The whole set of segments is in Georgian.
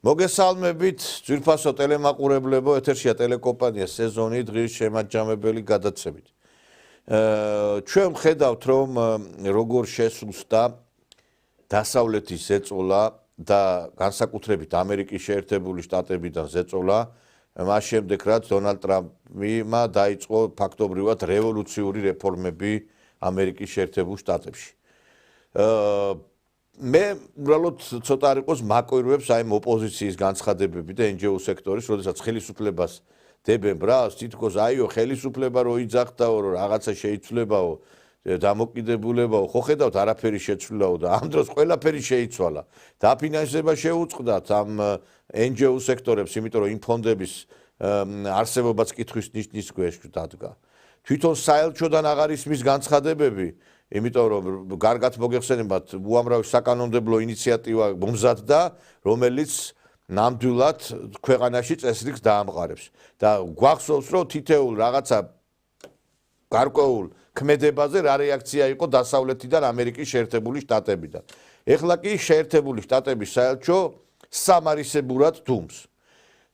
მოგესალმებით, ძვირფასო ტელემაყურებლებო, ეთერშია ტელეკომპანია სეზონი დღის შემაჯამებელი გადაცემით. ჩვენ ვხედავთ, რომ როგორ შესუსტა დასავლეთის ზეწოლა და განსაკუთრებით ამერიკის შეერთებული შტატებიდან ზეწოლა, მას შემდეგ რაც დონალდ ტრამპმა დაიწყო ფაქტობრივად რევოლუციური რეფორმები ამერიკის შეერთებულ შტატებში. მე უბრალოდ ცოტა არ იყოს მაკვირვებს აი ოპოზიციის განცხადებები და NGO სექტორის, როდესაც ხელისუფლებას დებენ ბრალს, თითქოს აიო ხელისუფლება რო იძახდაო, რომ რაღაცა შეიცვლებაო, დამოკიდებულებაო, ხო ხედავთ არაფერი შეცვლილაო და ამ დროს ყველაფერი შეიცვალა. დაფინანსება შეუწყდათ ამ NGO სექტორებს, იმიტომ რომ იმ ფონდების არსებობაც კითხვის ნიშნის ქვეშ დადგა. თვითონ საელჩოდან აღარ ისმის განცხადებები, იმიტომ რომ კარგად მოგეხსენებათ, უამრავი საკანონმდებლო ინიციატივა მომზადდა, რომელიც ნამდვილად ქვეყანაში წესრიგს დაამყარებს. და გვახსოვს, რომ თითოეულ რაღაცა გარკვეულ ქმედებაზე რა რეაქცია იყო დასავლეთიდან ამერიკის შეერთებული შტატებიდან. ეხლა კი შეერთებული შტატების საელჩო სამარისებურად დუმს.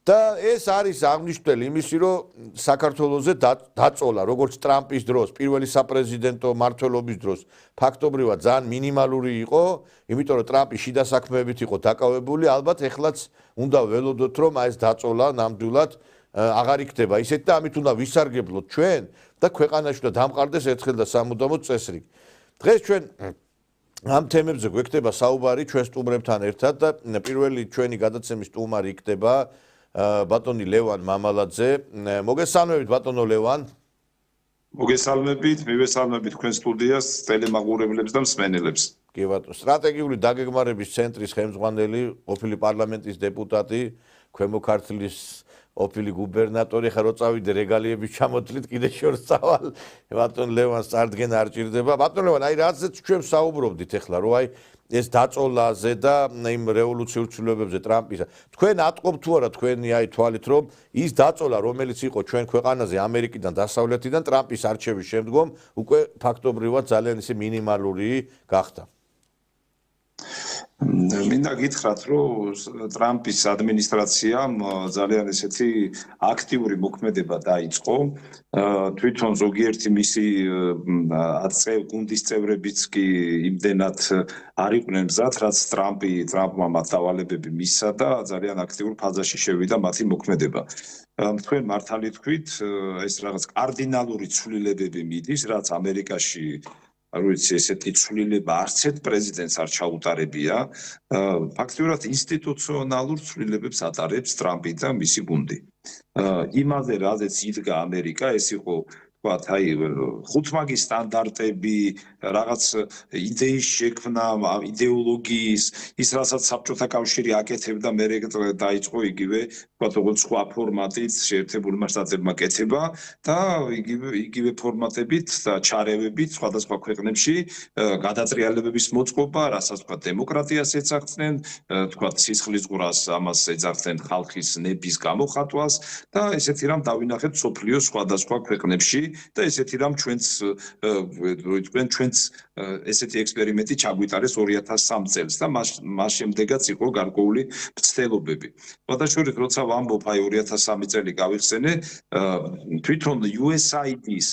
და ეს არის აღნიშნული იმისი, რომ საქართველოზე დაწოლა, როგორც ტრამპის დროს, პირველი საპრეზიდენტო მმართველობის დროს, ფაქტობრივად ძალიან მინიმალური იყო, იმიტომ რომ ტრამპი შიდა საქმეებით იყო დაკავებული, ალბათ ეხლაც უნდა ველოდოთ, რომ ეს დაწოლა ნამდვილად აღარ იქნება. ისეთ და ამით უნდა ვისარგებლოთ ჩვენ და ქვეყანაში და დამყარდეს ერთხელ და სამუდამოდ წესრიგი. დღეს ჩვენ ამ თემებზე გვექნება საუბარი ჩვენ სტუმრებთან ერთად და პირველი ჩვენი გადაცემის სტუმარი იქნება ბატონი ლევან მამალაძე. მოგესალმებით ბატონო ლევან. მოგესალმებით, მივესალმებით თქვენ სტუდიას, ტელემაყურებლებს და მსმენელებს. კი ბატონო, სტრატეგიული დაგეგმარების ცენტრის ხელმძღვანელი, ყოფილი პარლამენტის დეპუტატი, ქვემო ქართლის ყოფილი გუბერნატორი, ხა რო წავიდე რეგალიების ჩამოთვლით, კიდე შორს წავალ. ბატონ ლევანს წარდგენა არ ჭირდება. ბატონ ლევან, აი რაზეც ჩვენ საუბრობდით ეხლა, რომ აი ეს დაწოლაზე და იმ რევოლუციურ ცვლილებებზე ტრამპის. თქვენ ატყობთ თუ არა თქვენი აი თვალით, რომ ის დაწოლა, რომელიც იყო ჩვენ ქვეყანაზე ამერიკიდან დასავლეთიდან ტრამპის არჩევის შემდგომ, უკვე ფაქტობრივად ძალიან ისე მინიმალური გახდა. მინდა გითხრათ, რომ ტრამპის ადმინისტრაციამ ძალიან ესეთი აქტიური მოქმედება დაიწყო. თვითონ ზოგიერთი მისი გუნდის წევრებიც კი იმდენად არ იყვნენ მზად, რაც ტრამპმა მათ დავალებები მისცა და ძალიან აქტიურ ფაზაში შევიდა მათი მოქმედება. თქვენ მართალი თქვით, ეს რაღაც კარდინალური ცვლილებები მიდის, რაც ამერიკაში ესეთი ცვლილება არც ერთ პრეზიდენტს არ ჩაუტარებია. ფაქტობრივად ინსტიტუციონალურ ცვლილებებს ატარებს ტრამპი და მისი გუნდი. იმაზე, რაზეც იდგა ამერიკა, ეს იყო აი ხუთმაგის სტანდარტები, რაღაც იდეის შექმნა, იდეოლოგიის, ის რასაც საბჭოთა კავშირი აკეთებდა, მერე დაიწყო იგივე, როგორც სხვა ფორმატით შეერთებულმა შტატებმა კეთება და იგივე ფორმატებით და ჩარევებით სხვადასხვა ქვეყნებში გადატრიალებების მოწყობა, რასაც თქვა დემოკრატიას ეძახდნენ, თქვა სისხლისღვრას, ამას ეძახდნენ ხალხის ნების გამოხატვას და ესეთი რამ დავინახეთ სოფლიოს სხვადასხვა ქვეყნებში და ესეთი რამ ჩვენც ესეთი ექსპერიმენტი ჩაგვიტარეს 2003 წელს და მას შემდეგაც იყო გარკვეული მცდელობები. შესაძლოა როცა ვამბობ აი 2003 წელი გავიხსენე, თვითონ USAID-ის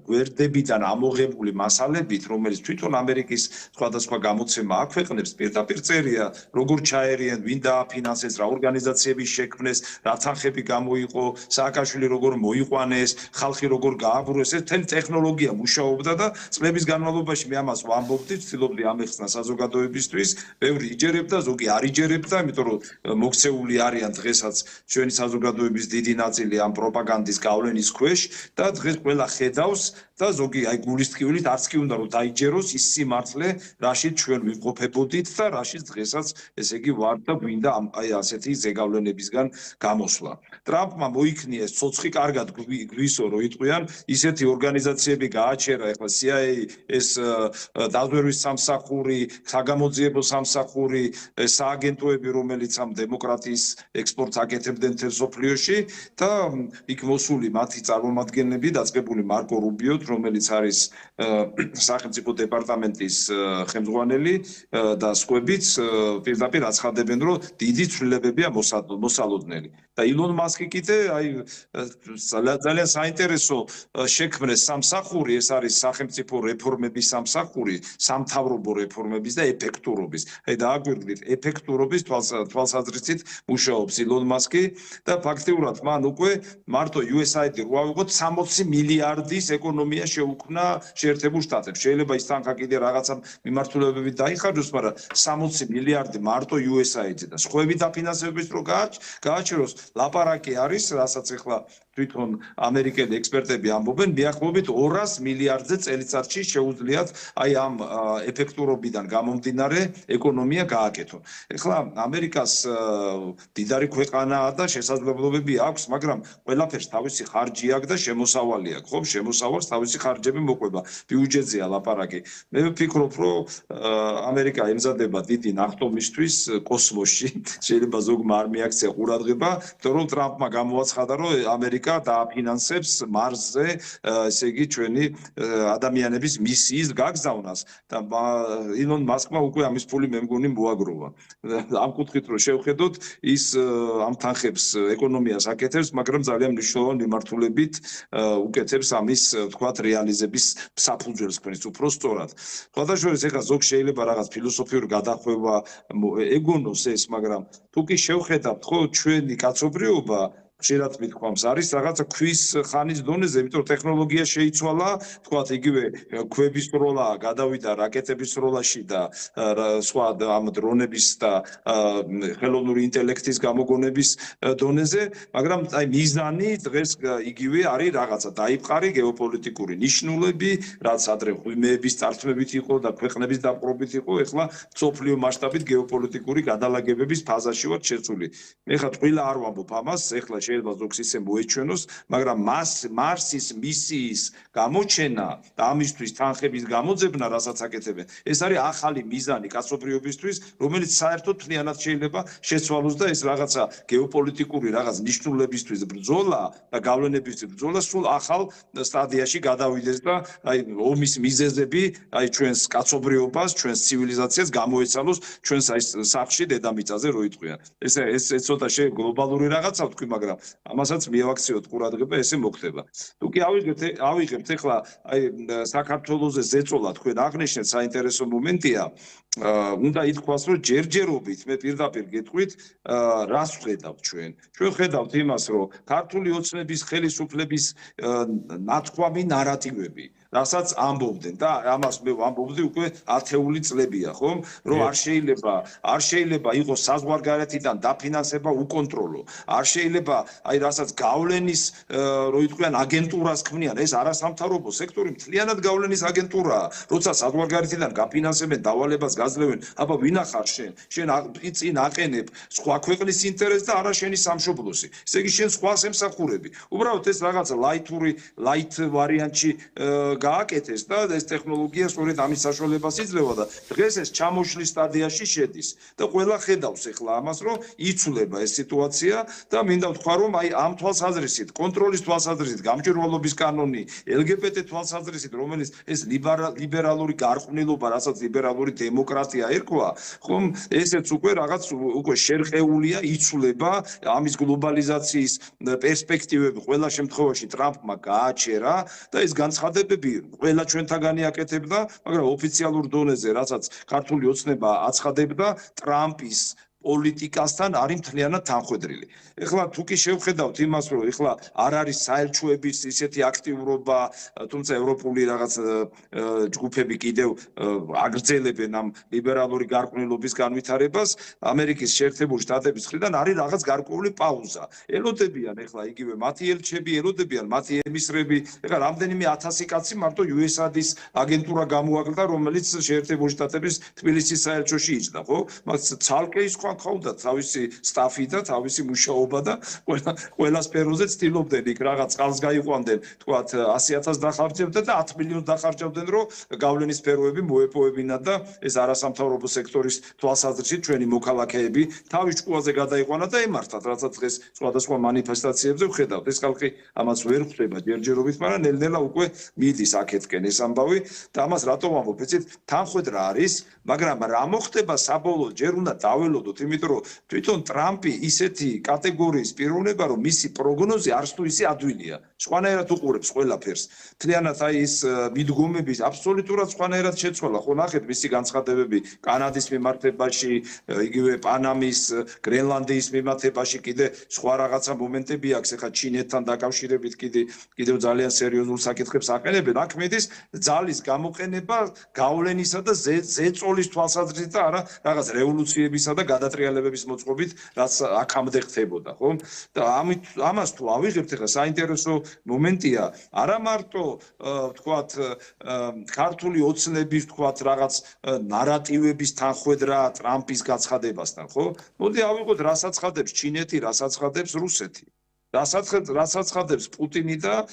გვერდებიდან ამოღებული მასალებით, რომელიც თვითონ ამერიკის სხვადასხვა გამოცემა აქვეყნებს, პირდაპირ წერია, როგორ ჩაერიან, ვინ დააფინანსეს, რა ორგანიზაციების შექმნეს, რა თანხები გამოიყო, სააკაშვილი როგორ მოიყვანეს, ხალხი როგორ გააბრუნეს, ეს თემ ტექნოლოგია მუშაობდა და წლების განმავლობაში მე ამას ვამბობდი, ვცდილობდი ამეხსნა საზოგადოებისთვის, ბევრი იჯერებდა, ზოგი არ იჯერებდა, იმიტომ რომ მოქცეული არიან დღესაც ჩვენი საზოგადოების დიდი ნაწილი ამ პროპაგანდის გავლენის ქვეშ და დღეს ყველა ხედავს და ზოგი აი გულის ტკივილით არც კი უნდა რომ დაიჯეროს ის სიმართლე, რაშიც ჩვენ ვიმყოფებოდით და რაშიც დღესაც ესე იგი ვართ და გვინდა აი ასეთი ზეგავლენებისგან გამოსვლა. ტრამპმა მოიქნია ეს ცოცხი კარგად გვისო რომ იტყვიან, ისეთი ორგანიზაციები გააჩერა ეხლა CIA ეს დაზვერვის სამსახური, საგამოძიებო სამსახური, სააგენტოები, რომელიც ამ დემოკრატიის ექსპორტს აკეთებდნენ მთელ მსოფლიოში და იქ მოსული მათი წარმომადგენლები დაწყებული მარკო რუბიოთ, რომელიც არის სახელმწიფო დეპარტამენტის ხელმძღვანელი და სხვაებიც პირდაპირ აცხადებენ, რომ დიდი ცვლილებებია მოსალოდნელი. და ილონ მასკი კიდე აი ძალიან საინტერესო შექმნეს სამსახური, ეს არის სახელმწიფო რეფორმების სამსახური, სამთავრობო რეფორმების და ეფექტურობის. აი დააგვირგვით, ეფექტურობის თვალსაზრისით მუშაობს ილონ მასკი და ფაქტიურად მან უკვე მარტო USAID-ი რო ავიღოთ 60 მილიარდის ეკონომია შეუქმნა შეერთებულ შტატებს. შეიძლება ის თანხა კიდე რაღაცა მიმართულებებით დაიხარჯოს, მაგრამ 60 მილიარდი მარტო USAID-ზე და სხვები დაფინანსებების რო გააჩეროს, ლაპარაკი არის, რასაც ახლა თვითონ ამერიკელი ექსპერტები ამბობენ, მიახლოებით 200 მილიარდზე წელიწადში შეუძლიათ აი ამ ეფექტურობიდან გამომდინარე ეკონომია გააკეთონ. ეხლა ამერიკას დიდარი ქვეყანაა და შესაძლებლობები აქვს, მაგრამ ყველაფერს თავისი ხარჯი აქვს და შემოსავალი აქვს, ხო? შემოსავალს თავისი ხარჯები მოყვება. ბიუჯეტზეა ლაპარაკი. მე ვფიქრობ, რომ ამერიკა ემზადება დიდი ნახტომისთვის კოსმოსში. შეიძლება ზოგმა არ მიაქცია ყურადღება, იმიტომ რომ ტრამპმა გამოაცხადა, რომ ამერიკა დააფინანსებს მარსზე, ესე იგი ჩვენი ადამიანების მისიის გაგზავნას და ილონ მასკმა უკვე ამის ფული მე მგონი მოაგროვა. ამ კუთხით რომ შევხედოთ, ის ამ თანხებს ეკონომიას აკეთებს, მაგრამ ძალიან მნიშვნელოვან მიმართულებით უკეთებს ამის თქვათ რეალიზების საფუძველს ქნის უფრო სწორად. სხვადასხვა ეხლა ზოგ შეიძლება რაღაც ფილოსოფიური გადახვევა ეგონოს ეს, მაგრამ თუ კი შევხედავთ, ხო, ჩვენი კაცობრიობა ხშირად მithქვამს არის რაღაცა ქვის ხანის დონეზე, იმიტომ რომ ტექნოლოგია შეიცვალა, თქვათ იგივე ქვების როლა გადავიდა რაკეტების როლაში და სხვა ამ დრონების და ხელოვნური ინტელექტის გამოგონების დონეზე, მაგრამ აი მიზანი დღეს იგივე არის რაღაცა დაიფყარი გეოპოლიტიკური ნიშნულები, რაც ადრე ღვინეების წარსულებით იყო და ქვეყნების დაპყრობით იყო, ეხლა მსოფლიო მასშტაბით გეოპოლიტიკური გადალაგებების ფაზაში ვართ შეცვლილი. მე ხა ტყილა არ ვამბობ ამას, ეხლა შეიძლება ზოგს ისე მოეჩვენოს, მაგრამ მარსის მისიის გამოჩენა და ამისთვის თანხების გამოძებნა, რასაც აკეთებენ, ეს არის ახალი მიზანი კაცობრიობისთვის, რომელიც საერთოდ მთლიანად შეიძლება შეცვალოს და ეს რაღაცა გეოპოლიტიკური რაღაც ნიშნულებისთვის ბრძოლა და გავლენებისთვის ბრძოლა სულ ახალ სტადიაში გადავიდეს და აი ომის მიზეზები აი ჩვენს კაცობრიობას, ჩვენს ცივილიზაციას გამოეცალოს ჩვენს აი სახლში დედამიწაზე რო იტყვიან. ეს ცოტა გლობალური რაღაცა ვთქვი, მაგრამ ამასაც მიავაქციოთ ყურადღება, ესე მოხდება. თუ კი ავიღებთ ეხლა აი საქართველოზე ზეწოლა თქვენ აღნიშნეთ საინტერესო მომენტია, უნდა ითქვას, რომ ჯერჯერობით მე პირდაპირ გეტყვით, რას ვხედავთ ჩვენ. ჩვენ ვხედავთ იმას, რომ ქართული ოცნების ხელისუფლების ნათქვამი ნარატივები, რასაც ამბობდნენ და ამას მე ვამბობდი უკვე 10 წლებია, ხომ? რომ არ შეიძლება იყოს საზღვარგარეთიდან დაფინანსება უკონტროლო. არ შეიძლება აი რასაც გავლენის რო იტყვიან აგენტურას ქმნიან, ეს არასამთავრობო სექტორი მთლიანად გავლენის აგენტურაა. როცა საზღვარგარეთიდან გაფინანსებენ დავალებას გაძლევენ, აბა ვინახარ შენ წინ აყენებ სხვა ქვეყნის ინტერესს და არა შენი სამშობლოსი. ესე იგი შენ სხვას ემსახურები. უბრალოდ ეს რაღაცა ლაით ვარიანტში გააკეთეს და ეს ტექნოლოგია სწორედ ამის საშუალებას იძლევა და დღეს ეს ჩამოშლის სტადიაში შედის და ყველა ხედავს ეხლა ამას, რომ იცვლება ეს სიტუაცია და მინდა ვთქვა, რომ აი ამ თვალსაზრისით, კონტროლის თვალსაზრისით, გამჭვირვალობის კანონი, LGBT თვალსაზრისით, რომელიც ეს ლიბერალური გარყვნილობა, რასაც ლიბერალური დემოკრატია ერქვა, ხომ, ესეც უკვე რაღაც უკვე შერყეულია, იცვლება ამის გლობალიზაციის პერსპექტივები ყველა შემთხვევაში ტრამპმა გააჩერა და ეს განცხადებები ყველა ჩვენთაგანი აკეთებდა, მაგრამ ოფიციალურ დონეზე, რასაც ქართული ოცნება აცხადებდა, ტრამპის პოლიტიკასთან არის მთლიანად თანხვედრილი. ეხლა თუ კი შევხედავთ იმას, რომ ეხლა არ არის საელჩოების ისეთი აქტიურობა, თუმცა ევროპული რაღაც ჯგუფები კიდევ აგრძელებენ ამ ლიბერალური გარყვნილობის განვითარებას, ამერიკის შეერთებული შტატების მხრიდან არის რაღაც გარკვეული პაუზა. ელოდებიან ეხლა იგივე მათი ელჩები, ელოდებიან მათი ემისრები, ეხლა რამდენიმე 1000 კაცი მარტო USAID-ის აგენტურა გამოაკლდა, რომელიც შეერთებული შტატების თბილისის საელჩოში იჯდა, ხო? მას ცალკე ის სხვა ხავდა თავისი სტაფი და თავისი მუშაობა და ყველა სფეროზე ცდილობდნენ იქ რაღაც წყალს გაიყვანდნენ, თქვათ 100,000 დახარჯებდა და 10 მილიონს დახარჯებდნენ, რომ გავლენის სფეროები მოეპოვებინათ და ეს არასამთავრობო სექტორის თვალსაზრისით ჩვენი მოქალაქეები თავის ჭკუაზე გადაიყვანა და ემართათ, რასაც დღეს სხვადასხვა მანიფესტაციებზე ვხედავთ. ეს ხალხი ამას ვერ ხვდება ჯერჯერობით, მაგრამ ნელ-ნელა უკვე მიდის აქეთკენ ეს ამბავი და ამას რატომ ვამბობ? იცით, თანხვედრა არის, მაგრამ რა მოხდება საბოლოოდ ჯერ უნდა დაველოდოთ, იმიტომ რომ თვითონ ტრამპი ისეთი კატეგორიის პიროვნება, რომ მისი პროგნოზი არც თუ ისე ადვილია. სხვანაირად უყურებს ყველაფერს. მთლიანად აი ის მიდგომების აბსოლუტურად სხვანაირად შეცვალა. ხო ნახეთ მისი განცხადებები კანადის მიმართებაში, იგივე პანამის, გრენლანდიის მიმართებაში, კიდე სხვა რაღაცა მომენტები აქვს, ეხლა ჩინეთთან დაკავშირებით კიდევ ძალიან სერიოზულ საკითხებს აყენებენ. აქ მიდის ძალის გამოყენება გავლენისა და ზეწოლის თვალსაზრისით და არა რაღაც რევოლუციებისა და გადატრიალებების მოწყობით, რაც აქამდე ხდებოდა, ხო? და ამას თუ ავიღებთ, ეხლა საინტერესო მომენტია, არა მარტო ვთქვათ ქართული ოცნების ვთქვათ რაღაც ნარატივების თანხვედრა ტრამპის გაცხადებასთან, ხო? მოდი ავიღოთ, რას აცხადებს ჩინეთი, რას აცხადებს რუსეთი. რას აცხადებს პუტინი და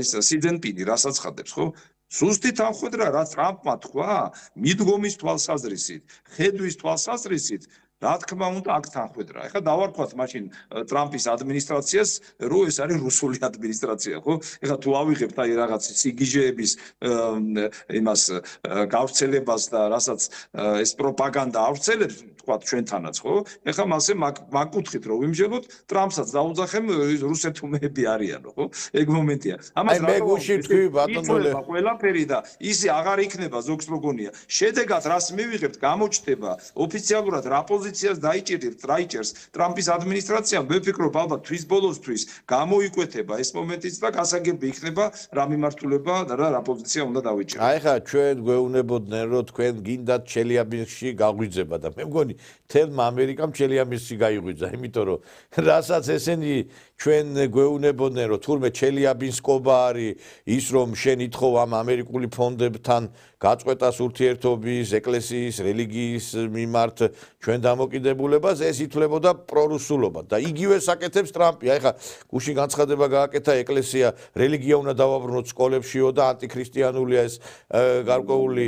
სი ძინპინი, რას აცხადებს, ხო? სუსტი თანხვედრა, რაც ტრამპმა თქვა, მიდგომის თვალსაზრისით, ხედვის თვალსაზრისით, რა თქმა უნდა, აქ თანხვედრა. ეხლა დავარქვათ მაშინ ტრამპის ადმინისტრაციას, რომ ეს არის რუსული ადმინისტრაცია, ხო? ეხლა თუ ავიღებთ აი რაღაც სიგიჟეების იმას გავრცელებას და რასაც ეს პროპაგანდა ავრცელებს, თქვათ ჩვენთანაც, ხო? ეხლა მასე მაგკუთხით რომ ვიმჯელოთ, ტრამპსაც დაუძახემ რუსეთუმეები არიანო, ხო? ეგ მომენტია. ამას მე გუში თქვი ბატონო ყველაფერი და ისე აღარ იქნება ზოგს მოგონია. შედეგად რას მივიღებთ, გამოჩნდება ოფიციალურად რა პოზიციას დაიჭირებთ, რა იჭერს ტრამპის ადმინისტრაციამ, ვფიქრობ ალბათ თვის ბოლოსთვის გამოიკვეთება ეს მომენტიც და გასაგები იქნება რა მიმართულება და რა პოზიცია უნდა დავიჭიროთ. აი ხა ჩვენ გვეუბნებოდნენ რომ თქვენ გინდათ ჩელიაბინსში გაგვიძება და მე მგონი თელმა ამერიკამ ჩელიაბინსში გაიღვიძა, იმიტომ რომ რასაც ესენი ჩვენ გვეუბნებოდნენ რომ თურმე ჩელიაბინსკობა არის ის რომ შენ ითხოვ ამ ამერიკული ფონდებთან გაწყვეტას ურთიერთობის, ეკლესიის, რელიგიის მიმართ ჩვენ დამოკიდებულებას, ეს ითვლებოდა პრორუსულობა და იგივე საკეთებს ტრამპი. აი ხა გუში განცხადება გააკეთა ეკლესია, რელიგია უნდა დავაბრუნოთ სკოლებშიო და ანტიქრისტიანულია ეს გარკვეული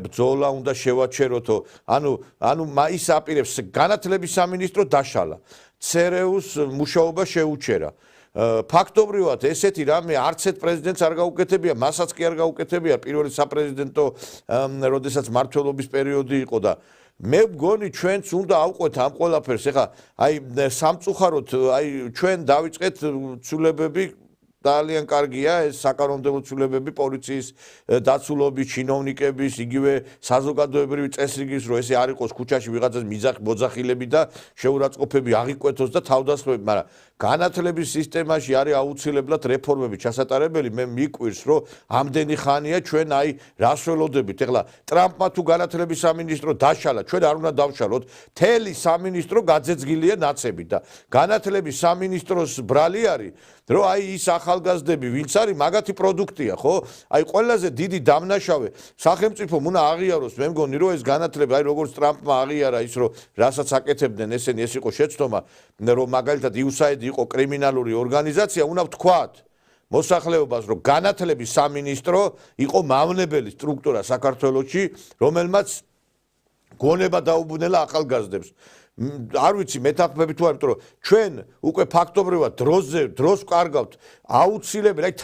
ბრძოლა უნდა შევაჩეროთო. ანუ ის აპირებს განათლების სამინისტრო დაშალა. ცერეუს მუშაობა შეუჩერა. ფაქტობრივად ესეთი რამე არც ერთ პრეზიდენტს არ გაუკეთებია, მასაც კი არ გაუკეთებია პირველი საპრეზიდენტო, როდესაც მმართველობის პერიოდი იყო და მე მგონი ჩვენც უნდა ავყვეთ ამ ყველაფერს. ეხლა აი სამწუხაროდ აი ჩვენ დავიწყეთ ცვლილებები ძალიან კარგია ეს საკანონმდებლო ცვლილებები პოლიციის დაცულობის, ჩინოვნიკების, იგივე საზოგადოებრივი წესრიგის, რომ ესე არ იყოს ქუჩაში ვიღაცას მოძახილები და შეურაცხყოფები აღიკვეთოს და თავდასხმები, მაგრამ განათლების სისტემაში არის აუცილებლად რეფორმები ჩასატარებელი. მე მიკვირს, რომ ამდენი ხანია ჩვენ აი რას ველოდებით. ეხლა ტრამპმა თუ განათლების სამინისტრო დაშალა, ჩვენ არ უნდა დავშალოთ. თელი სამინისტრო გაძეძგილია ნაცებით და განათლების სამინისტროს ბრალი არის, რომ აი ის ახალგაზრდები, ვინც არის მაგათი პროდუქტია, ხო? აი ყველაზე დიდი დამნაშავე სახელმწიფომ უნდა აღიაროს, მე მგონი, რომ ეს განათლება, აი როგორც ტრამპმა აღიარა ის, რომ რასაც აკეთებდნენ ესენი, ეს იყო შეცდომა, რომ მაგალითად USAID იყო კრიმინალური ორგანიზაცია, უნდა ვთქვათ მოსახლეობას, რომ განათლების სამინისტრო იყო მავნებელი სტრუქტურა საქართველოში, რომელმაც გონება დაუბნელა ახალგაზრდებს. არ ვიცი მეთანხმები თუ არა, იმიტომ რომ ჩვენ უკვე ფაქტობრივად დროს ვკარგავთ აუცილებელი, აი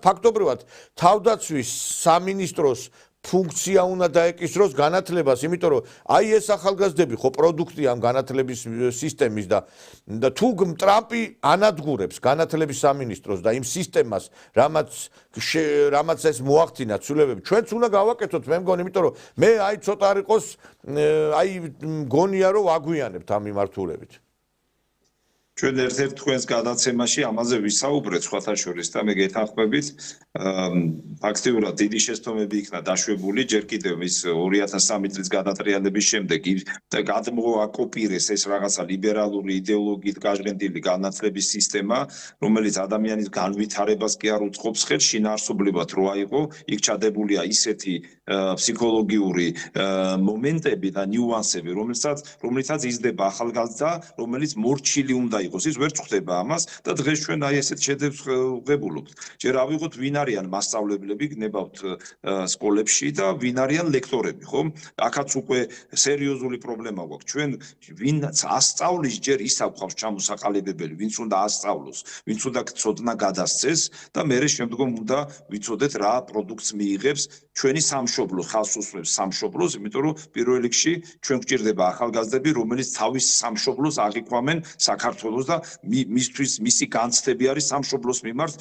ფაქტობრივად თავდაცვის სამინისტროს ფუნქცია უნდა დაეკისროს განათლებას, იმიტომ რომ აი ეს ახალგაზრდები ხო პროდუქტი ამ განათლების სისტემის და თუ ტრამპი ანადგურებს განათლების სამინისტროს და იმ სისტემას, რამაც ეს მოახდინა ცვლილებები, ჩვენც უნდა გავაკეთოთ, მე მგონი, იმიტომ რომ მე აი ცოტა არ იყოს აი მგონია რომ ვაგვიანებთ ამ მიმართულებით. ჩვენ ერთ-ერთ თქვენს გადაცემაში ამაზე ვისაუბრეთ სხვათა შორის და მე გეთანხმებით ფაქტიურად დიდი შეცდომები იქნა დაშვებული ჯერ კიდევ ის 2003 წლის გადატრიალების შემდეგ გადმოაკოპირეს ეს რაღაცა ლიბერალური იდეოლოგიით გაჟღენდილი განათლების სისტემა რომელიც ადამიანის განვითარებას კი არ უწყობს ხელს შინაარსობრივად რო აიღო იქ ჩადებულია ისეთი ფსიქოლოგიური მომენტები და ნიუანსები რომლითაც იზრდება ახალგაზრდა რომელიც მორჩილი უნდა იყოს ის ვერ წხვდება ამას და დღეს ჩვენ აი ესეთ შედეგს ვღებულობთ. ჯერ ავიღოთ ვინ არიან მასწავლებლები, გნებავთ სკოლებში და ვინ არიან ლექტორები, ხო? აქაც უკვე სერიოზული პრობლემა გვაქვს. ჩვენ ვინც ასწავლის ჯერ ის აქვს ჩამოსაყალიბებელი, ვინც უნდა ასწავლოს, ვინც უნდა ცოდნა გადასცეს და მერე შემდგომ უნდა ვიცოდეთ რა პროდუქტს მიიღებს ჩვენი სამშობლო, ხალხს უსვამს სამშობლოს, იმიტომ რომ პირველ რიგში ჩვენ გვჭირდება ახალგაზრდები, რომელიც თავის სამშობლოს აღიქვამენ საქართველოს და მისთვის მისი განცდები არის სამშობლოს მიმართ,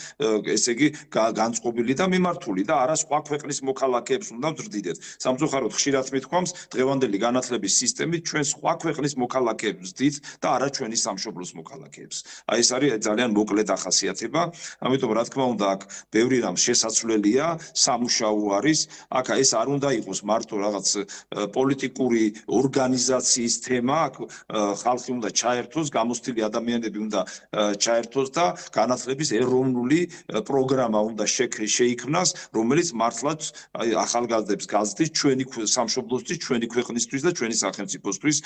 ესე იგი განწყობილი და მიმართული და არა სხვა ქვეყნის მოქალაქეებს უნდა ვზრდიდეთ. სამწუხაროდ ხშირად მithქვამს დღევანდელი განათლების სისტემით ჩვენ სხვა ქვეყნის მოქალაქეებს ვზდით და არა ჩვენი სამშობლოს მოქალაქეებს. აი ეს არის ძალიან მოკლე დახასიათება, ამიტომ რა თქმა უნდა აქ ბევრი რამ შესაძლებელია, სამუშაო არის, აქ ეს არ უნდა იყოს მარტო რაღაც პოლიტიკური ორგანიზაციის თემა, აქ ხალხი უნდა ჩაერთოს, გამოცდილი ადამიანები უნდა ჩაერთოს და განათლების ეროვნული პროგრამა უნდა შეიქმნას, რომელიც მართლაც ახალგაზრდებს გაზრდის ჩვენი სამშობლოსთვის, ჩვენი ქვეყნისთვის და ჩვენი სახელმწიფოსთვის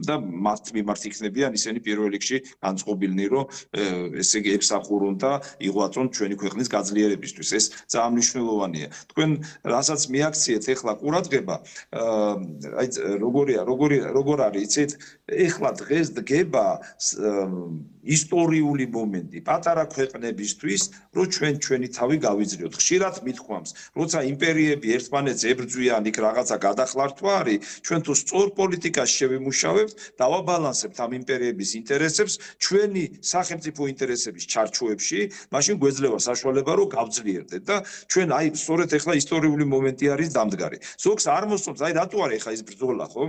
და მათ მიმართ იქნებიან ისინი პირველ რიგში განწყობილნი, რომ ესე იგი ემსახურონ და იღვაწონ ჩვენი ქვეყნის გაძლიერებისთვის. ეს ძალიან მნიშვნელოვანია. თქვენ რასაც მიაქციეთ ეხლა ყურადღება, აი როგორ არის, იცით, ეხლა დღეს დგება ისტორიული მომენტი პატარა ქვეყნებისთვის, რომ ჩვენი თავი გავიძლიოთ. ხშირად მithქვამს, როცა იმპერიები ერთმანეთს ებრძვიან, იქ რაღაცა გადახლართვა არის, ჩვენ თუ სწორ პოლიტიკას შევიმუშავებთ, დავაბალანსებთ ამ იმპერიების ინტერესებს ჩვენი სახელმწიფო ინტერესების ჩარჩოებში, მაშინ გვეძლევა საშუალება, რომ გავძლიერდეთ და ჩვენ აი სწორედ ეხლა ისტორიული მომენტი არის დამდგარი. ზოგს არ მოსწონს, აი რატო არის ეხლა ეს ბრძოლა, ხო?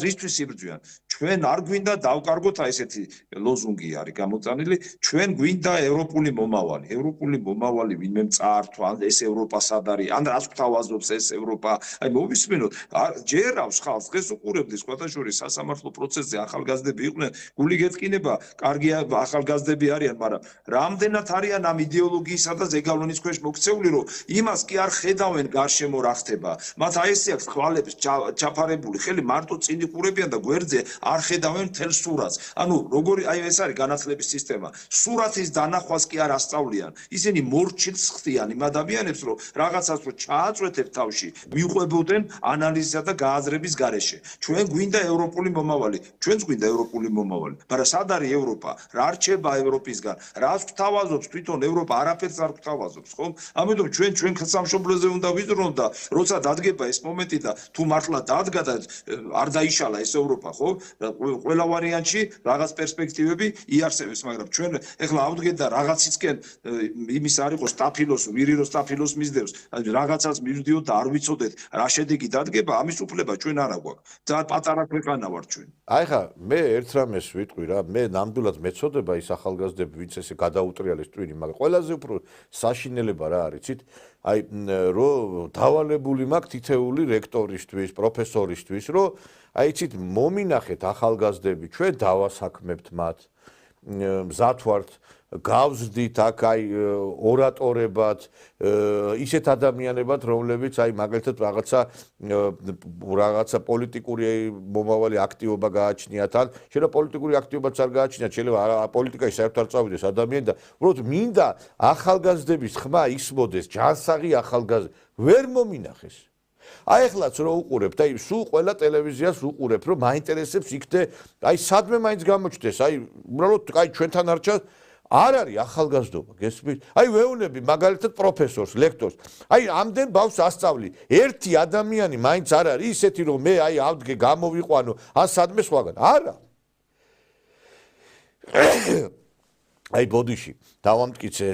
რისთვის იბრძვიან? ჩვენ არ გვინდა დავკარგოთ აი ესეთი ლოზუნგი არის გამოწანილი, ჩვენ გვინდა ევროპული მომავალი. ევროპული მომავალი ვინმე წაართვა, ან ეს ევროპა სად არის, ან რას გვთავაზობს ეს ევროპა. აი მოვისმინოთ, ჯერავს ხალხს, დღეს უყურებდი სხვათა შორის სასამართლო პროცესზე ახალგაზრდები იყვნენ, გული გეტკინება, კარგი ახალგაზრდები არიან, მაგრამ რამდენად არიან ამ იდეოლოგიისა და ზეგავლენის ქვეშ მოქცეული, რომ იმას კი არ ხედავენ გარშემო რა ხდება. მათ აი ესე აქვს თვალებს ჩაფარებული, ხელი მარტო წინ იყურებიან და გვერდზე არ ხედავენ მთელ სურათს. ანუ როგორი აი ეს არის განათლების სისტემა. სურათის დანახვას კი არ ასწავლიან. ისინი მორჩილს ხდიან იმ ადამიანებს, რომ რაღაცას რო ჩააწვეთებ თავში, მიყვებოდნენ ანალიზისა და გააზრების გარეშე. ჩვენ გვინდა ევროპული მომავალი, ჩვენც გვინდა ევროპული მომავალი. მაგრამ სად არის ევროპა? რა რჩება ევროპისგან? რას გვთავაზობს თვითონ ევროპა? არაფერს არ გვთავაზობს, ხო? ამიტომ ჩვენ სამშობლოზე უნდა ვიზრუნოთ და როცა დადგება ეს მომენტი და თუ მართლა დადგა და არ დაიშალა ეს ევროპა, ხო? ყველა ვარიანტში რაღაც პერსპექტივები იარსებებს, მაგრამ ჩვენ ეხლა ავდგეთ და რაღაცისკენ იმის არ იყოს სტაფილოს, ვირირო სტაფილოს მისდევს, რაღაცას მივდიოთ და არ ვიცოდეთ რა შედეგი დადგება, ამის უფლება ჩვენ არ აქვს. ძალიან პატარა ქვეყანა ვარ ჩვენ. აი ხა, მე ერთ რამეს ვიტყვი რა, მე ნამდვილად მეწოდება ის ახალგაზრდები, ვინც ესე გადაუტრიალეს ტვინი, მაგრამ ყველაზე უფრო საშინელება რა არის, იცით? აი რომ დავალებული მაქვს თითეული რექტორისთვის, პროფესორისთვის, რომ აი იცით მომინახეთ ახალგაზრდები, ჩვენ დავასაქმებთ მათ, მზად ვართ, გავზრდით აქ აი ორატორებად, ისეთ ადამიანებად, რომლებიც აი მაგალითად რაღაცა პოლიტიკური მომავალი აქტივობა გააჩნიათ, ან შეიძლება პოლიტიკური აქტივობაც არ გააჩნიათ, შეიძლება პოლიტიკაში საერთოდ არ წავიდეს ადამიანი და უბრალოდ მინდა ახალგაზრდების ხმა ისმოდეს, ჯანსაღი ახალგაზრდა ვერ მომინახეს. აი ეხლაც რო უყურებთ, აი სულ ყველა ტელევიზიას უყურებთ, რომ მაინტერესებს იქ და აი სადმე მაინც გამოჩნდეს, აი უბრალოდ აი ჩვენთან არჩა არ არის ახალგაზრდობა, გესმით? აი ვეუბნები მაგალითად პროფესორს, ლექტორს. აი ამდენ ბავშვს ასწავლი. ერთი ადამიანი მაინც არ არის ისეთი რომ მე აი ავდგე გამოვიყვანო, ან სადმე სხვაგან. არა. აი ბოდიში დავამტკიცე,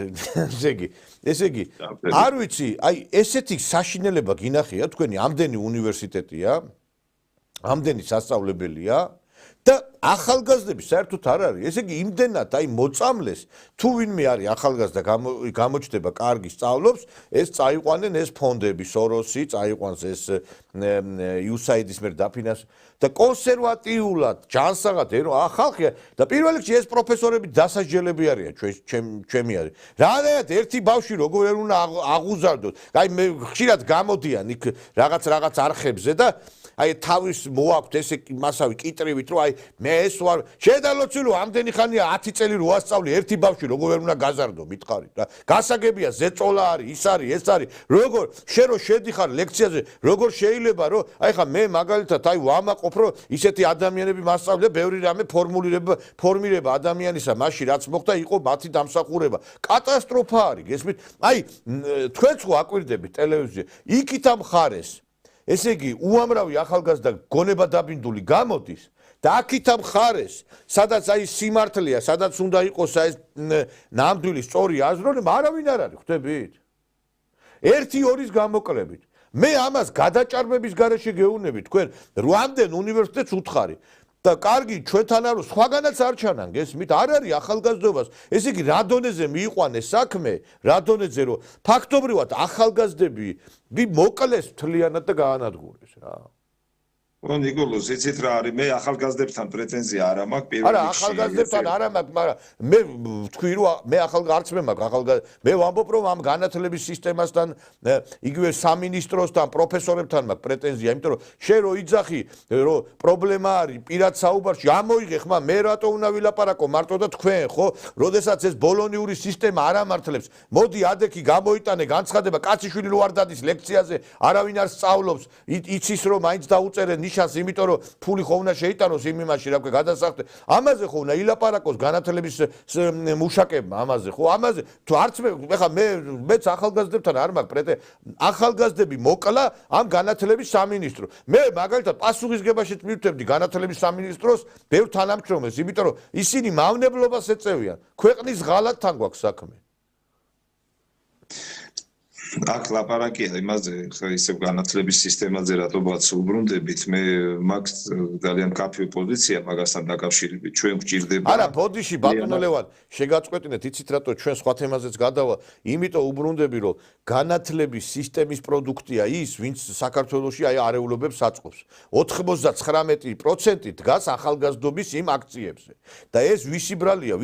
ესე იგი, არ ვიცი, აი ესეთი საშინელება გინახია თქვენი ამდენი უნივერსიტეტია, ამდენი სასწავლებელია და ახალგაზრდები საერთოდ არ არის. ესე იგი, იმდენად აი მოწამლეს, თუ ვინმე არის ახალგაზრდა გამოჩნდება, კარგი სწავლობს, ეს წაიყვანენ ეს ფონდები, სოროსი, წაიყვანს ეს USAID-ის მიერ დაფინანსება და კონსერვატიულად, ჯანსაღად ერო ახალხია და პირველ რიგში ეს პროფესორები დასაჯელები არიან ჩემი არის. რადგან ერთი ბავშვი როგორ ვერ უნდა აღუზარდოს. აი მე ხშირად გამოდიან იქ რაღაც არხებზე და აი თავის მოაქვთ ესე მასავი კიტრივით რომ აი მე ეს ვარ შედალოცილო ამდენი ხანია 10 წელი რო ასწავლი ერთი ბავშვი როგორ ვერ უნდა გაზარდო მითხარით რა გასაგებია ზეწოლა არის ის არის ეს არის როგორ შენ რო შედიხარ ლექციაზე როგორ შეიძლება რომ აი ხა მე მაგალითად აი ვამაყობ რომ ისეთი ადამიანები მასწავლე ბევრი რამე ფორმირება ადამიანისა მასში რაც მოხდა იყო მათი დამსახურება კატასტროფა არის გესმით აი თქვენც ხო აკვირდებით ტელევიზიაზე იქით ამ ხარეს ესე იგი უამრავი ახალგაზრდა გონება დაბინდული გამოდის და აქით ამ ხარეს სადაც აი სიმართლეა სადაც უნდა იყოს აი ნამდვილი სწორი აზროვნება არავინ არ არის ხვდებით 1-2-ის გამოკლებით მე ამას გადაჭარბების გარეშე გეუბნები თქვენ რვამდენ უნივერსიტეტს უთხარი და კარგი ჩვენთან არო სხვაგანაც არ ჩანან გესმით არ არის ახალგაზრდობას ესე იგი რა დონეზე მიიყვანეს საქმე რა დონეზე რომ ფაქტობრივად ახალგაზრდები მოკლეს მთლიანად და გაანადგურეს რა ნიკოლოზ იცით რა არის მე ახალგაზრდებთან პრეტენზია არ მაქვს პირველ რიგში არა ახალგაზრდებთან არ მაქვს მაგრამ მე ვთქვი რომ მე არც მე მაქვს ახალგაზრდა მე ვამბობ რომ ამ განათლების სისტემასთან იგივე სამინისტროსთან პროფესორებთან მაქვს პრეტენზია იმიტომ რომ შენ რო იძახი რომ პრობლემა არის პირად საუბარში ამოიღე ხმა მე რატო უნდა ვილაპარაკო მარტო და თქვენ ხო როდესაც ეს ბოლონიური სისტემა არ ამართლებს მოდი ადექი გამოიტანე განცხადება კაციშვილი რო არ დადის ლექციაზე არავინ არ სწავლობს იცის რომ მაინც დაუწერენ ნიშანს იმიტომ რომ ფული ხო უნდა შეიტანოს იმ იმაში რა ქვია გადასახდე ამაზე ხო უნდა ილაპარაკოს განათლების მუშაკებმა ამაზე ხო ამაზე თუ არც მე ხა მეც ახალგაზრდებთან არ მაქვს პრეტენზია ახალგაზრდები მოკლა ამ განათლების სამინისტრო მე მაგალითად პასუხისგებაშიც მივთებდი განათლების სამინისტროს ბევრ თანამშრომელს იმიტომ რომ ისინი მავნებლობას ეწევიან ქვეყნის ღალატთან გვაქვს საქმე აქ ლაპარაკია იმაზე ხა ისევ განათლების სისტემაზე რატომაც უბრუნდებით მე მაქვს ძალიან კაფე პოზიცია მაგასთან დაკავშირებით ჩვენ გვჭირდება არა ბოდიში ბატონო ლევან შეგაწყვეტინეთ იცით რატო ჩვენ სხვა თემაზეც გადავა იმიტომ უბრუნდები რომ განათლების სისტემის პროდუქტია ის ვინც საქართველოში აი არეულობებს აწყობს 99% დგას ახალგაზრდობის იმ აქციებზე და ეს ვისი ბრალია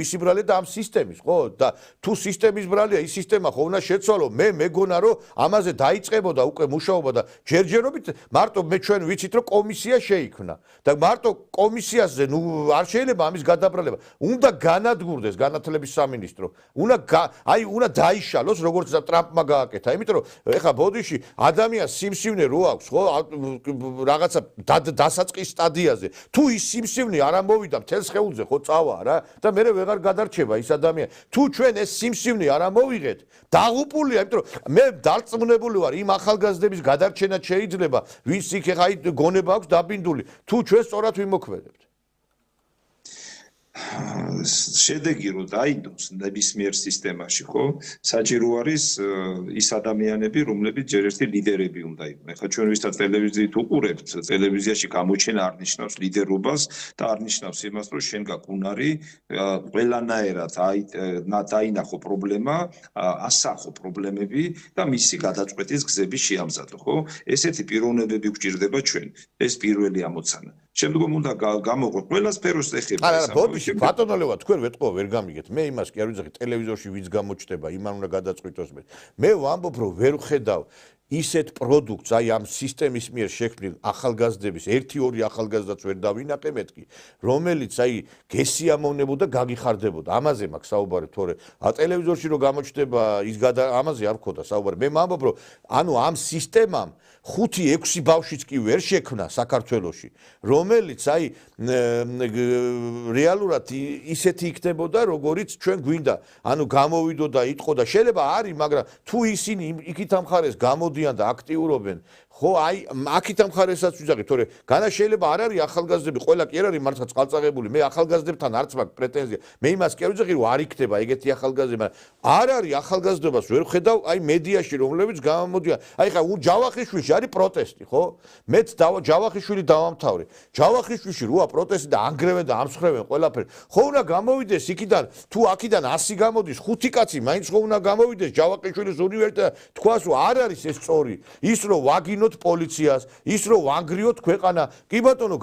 და ამ სისტემის ხო და თუ სისტემის ბრალია ის სისტემა ხო უნდა შეცვალო მე მეგონა რომ ამაზე დაიწყებოდა უკვე მუშაობა და ჯერჯერობით მარტო მე ჩვენ ვიცით რომ კომისია შეიქმნა და მარტო კომისიაზე ნუ არ შეიძლება ამის გადაბრალება უნდა განადგურდეს განათლების სამინისტრო უნდა დაიშალოს როგორც ტრამპმა გააკეთა იმიტომ რომ ეხა ბოდიში ადამიანს სიმსივნე რო აქვს ხო რაღაცა დასაწყის სტადიაზე თუ ის სიმსივნე არ ამოვიდა მთელს ხეულზე ხო წავა რა და მე ვეღარ გადარჩება ის ადამიანი თუ ჩვენ ეს სიმსივნე არ ამოვიღეთ დაღუპულია იმიტომ რომ მე დარწმუნებული ვარ იმ ახალგაზრდების გადარჩენა შეიძლება ვინც იქ ხა გონება აქვს დაბინდული თუ ჩვენ სწორად ვიმოქმედებთ შედეგი რომ დაიდოს ნებისმიერ სისტემაში ხო საჭირო არის ის ადამიანები რომლებიც ჯერ ერთი ლიდერები უნდა იყვნენ ხა ჩვენ ვისაც ტელევიზიით უყურებთ ტელევიზიაში გამოჩენა არ ნიშნავს ლიდერობას და არ ნიშნავს იმას რომ შენ გაკუნარი ყველანაირად დაინახო პრობლემა ასახო პრობლემები და მისი გადაწყვეტის გზები შეამზადო ხო ესეთი პიროვნებები გვჭირდება ჩვენ ეს პირველი ამოცანა შემდგომ უნდა გამოყო ყველა სფეროს ეხება არა ბოდიში ბატონო ლევა თქვენ ვეთყო ვერ გამიგეთ მე იმას კი არ ვიძახი ტელევიზორში ვინც გამოჩნდება იმან უნდა გადაწყვიტოს მე ვამბობ რომ ვერ ვხედავ ისეთ პროდუქტს აი ამ სისტემის მიერ შექმნილ ახალგაზრდების 1-2 ახალგაზრდაც ვერ დავინახე მეთქი რომელიც აი გესიამოვნებოდა გაგიხარდებოდა ამაზე მაქვს საუბარი თორე ტელევიზორში რომ გამოჩნდება ის ამაზე არ მქონდა საუბარი მე ვამბობ რომ ანუ ამ სისტემამ 5-6 ბავშვიც კი ვერ შექმნა საქართველოში, რომელიც აი რეალურად ისეთი იქნებოდა, როგორიც ჩვენ გვინდა. ანუ გამოვიდო და იტყო და შეიძლება არის, მაგრამ თუ ისინი იქით ამ მხარეს გამოდიან და აქტიურობენ, ხო, აი აქით ამ მხარესაც ვიძახი, თორე განა შეიძლება არ არის ახალგაზრდები, ყველა კი არ არის მართლა წყალწაღებული, მე ახალგაზრდებთან არც მაქვს პრეტენზია. მე იმას კი არ ვიძახი, რომ არ იქნება ეგეთი ახალგაზრდები, მაგრამ არ არის ახალგაზრდობას ვერ ხედავ აი მედიაში, რომლებიც გამოდიან. აი ხა ჯავახიშვილში არის პროტესტი, ხო? მეც ჯავახიშვილი დავამთავრე. ჯავახიშვილში როა პროტესტი და ანგრევენ და ამსხრევენ ყველაფერი. ხო უნდა გამოვიდეს იქიდან, თუ აქიდან 100 გამოდის, 5 კაცი მაინც ხო უნდა გამოვიდეს ჯავახიშვილის უნივერსიტეტიდან, თქვას რომ არ არის ეს სწორი. ის რომ ვაგინოთ პოლიციას, ის რომ ვანგრიოთ ქვეყანა. კი ბატონო,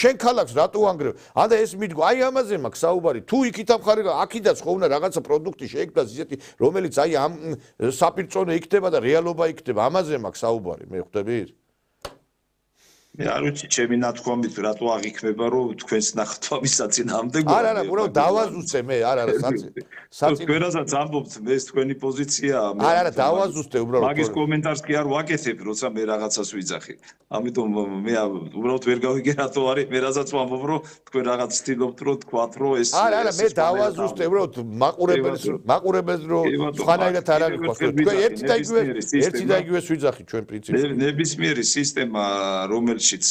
შენ ქალაქს რატო ვანგრევ? ანდა ეს მიდგა, აი ამაზე მაქვს საუბარი. თუ იქით ამხარე აქიდაც ხო უნდა რაღაცა პროდუქტი შეიქმნას ისეთი, რომელიც აი ამ საპირწონე იქნება და რეალობა იქნება. ამაზე მაქვს საუბარი, მე ხვდებით? მე არ ვიცი, ჩემი ნათქვამით რატო აღიქმება, რომ თქვენს ნახტომის საწინააღმდეგოა. არა, უბრალოდ დავაზუსტე მე, არა, თქვენასაც ამბობთ, მე თქვენი პოზიციაა. არა, დავაზუსტე უბრალოდ. მაგის კომენტარს კი არ ვაკეთებ, როცა მე რაღაცას ვიძახი. ამიტომ მე უბრალოდ ვერ გავიგე რატო არის, მე რასაც ვამბობ, რომ თქვენ რაღაც ცდილობთ, რომ თქვათ, რომ ეს არა, მე დავაზუსტე, უბრალოდ მაყურებელს რომ სხვანაირად არ არის ხო. თქვენ ერთი და იგივეს ვიძახით ჩვენ პრინციპში. ნებისმიერი სისტემა, რომელშიც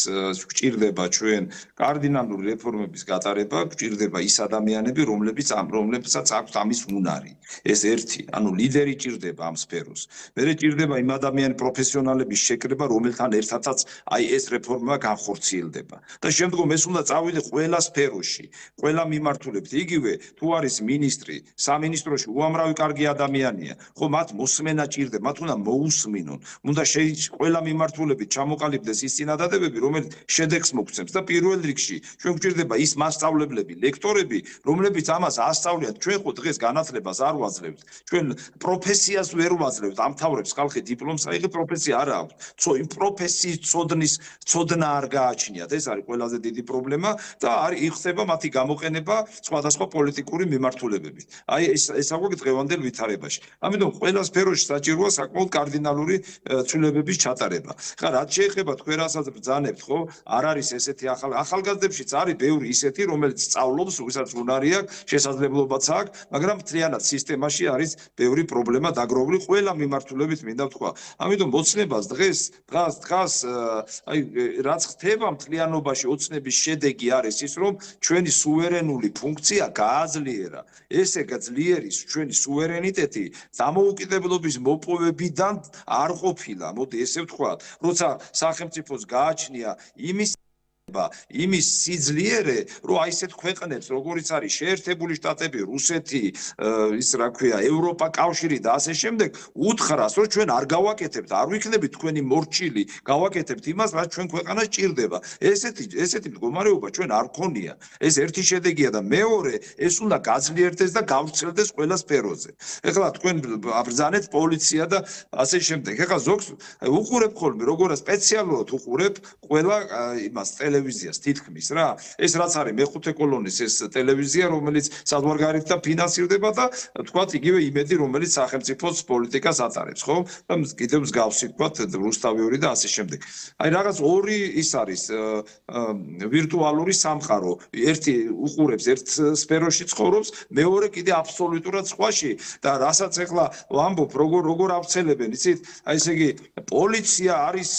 გვჭირდება ჩვენ კარდინალური რეფორმების გატარება, გვჭირდება ის ადამიანები, რომლებსაც აქვთ ამის უნარი. ეს ერთი, ანუ ლიდერი ჭირდება ამ სფეროს. მერე ჭირდება იმ ადამიანის პროფესიონალების შეკრება, რომელთან ერთადაც აი ეს რეფორმა განხორციელდება. და შემდგომ ეს უნდა წავიდე ყველა სფეროში, ყველა მიმართულებით. იგივე თუ არის მინისტრი, სამინისტროში უამრავი კარგი ადამიანია, ხო მათ მოსმენა ჭირდება, მათ უნდა მოусმინონ. უნდა ყველა მიმართულებით ჩამოყალიბდეს ის წინადადებები, რომელიც შედეგს მოგცემს და პირველ რიგში ჩვენ გვჭირდება ის მასწავლებლები, ლექტორები, რომლებიც ამას ასწავლიან. ჩვენ ხო დღეს განათლებას არ ვაძლევთ. ჩვენ პროფესიას ვერ ვაძლევთ. ამთავრებს ხალხი დიპლომს, აიღე პროფესია არა აქვს. იმ პროფესიის ცოდნა არ გააჩნიათ. ეს არის ყველაზე დიდი პრობლემა და იხსება მათი გამოყენება სხვადასხვა პოლიტიკური მიმართულებებით. აი ეს აგვიქ დღევანდელ ვითარებაში. ამიტომ ყველა სფეროში საჭიროა საკმაოდ კარდინალური ცვლილებების ჩატარება. ხა რაც შეეხება თქვენ რასაც ბრძანებთ, ხო? არ არის ესეთი ახალგაზრდებშიც არის ბევრი ისეთი, რომელიც სწავლობს, ვისაც უნარი აქვს, შესაძლებლობაც აქვს, მაგრამ მთლიანად სისტემაში არის ბევრი პრობლემა დაგროვილი ყველა მიმართულებით მინდა ვთქვა. ამიტომ ოცნებას დღეს აი რაც ხდება მთლიანობაში ოცნების შედეგი არის ის, რომ ჩვენი სუვერენული ფუნქცია გააძლიერა. ესე გაძლიერის ჩვენი სუვერენიტეტი დამოუკიდებლობის მოპოვებიდან არ ყოფილა, მოდი ესე ვთქვა, როცა სახელმწიფოს გააჩნია იმის სიძლიერე, რომ აი ესეთ ქვეყნებს, როგორიც არის შეერთებული შტატები, რუსეთი, ის რა ქვია, ევროპა კავშირი და ასე შემდეგ, უთხრას, რომ ჩვენ არ გავაკეთებთ, არ ვიქნებით თქვენი მორჩილი, გავაკეთებთ იმას, რაც ჩვენ ქვეყანას ჭირდება. ესეთი მდგომარეობა ჩვენ არ გქონია. ეს ერთი შედეგია და მეორე, ეს უნდა გაძლიერდეს და გავრცელდეს ყველა სფეროზე. ეხლა თქვენ აბრძანეთ პოლიცია და ასე შემდეგ. ეხლა ზოგს უყურებ ხოლმე, როგორა სპეციალურად უყურებ ყველა იმას ტელევიზიას თითქმის რა. ეს რაც არის მეხუთე კოლონის ეს ტელევიზია, რომელიც საზღვარგარეთ და ფინანსირდება და თქვათ იგივე იმედი, რომელიც სახელმწიფოს პოლიტიკას ატარებს, ხო? და კიდევ მსგავსი თქვათ რუსთავი და ასე შემდეგ. აი რაღაც ორი ის არის ვირტუალური სამყარო. ერთი უყურებს ერთ სფეროში ცხოვრობს, მეორე კიდე აბსოლუტურად სხვაში და რასაც ეხლა ვამბობ, როგორ ავცელებენ, იცით? აი ესე იგი, პოლიცია არის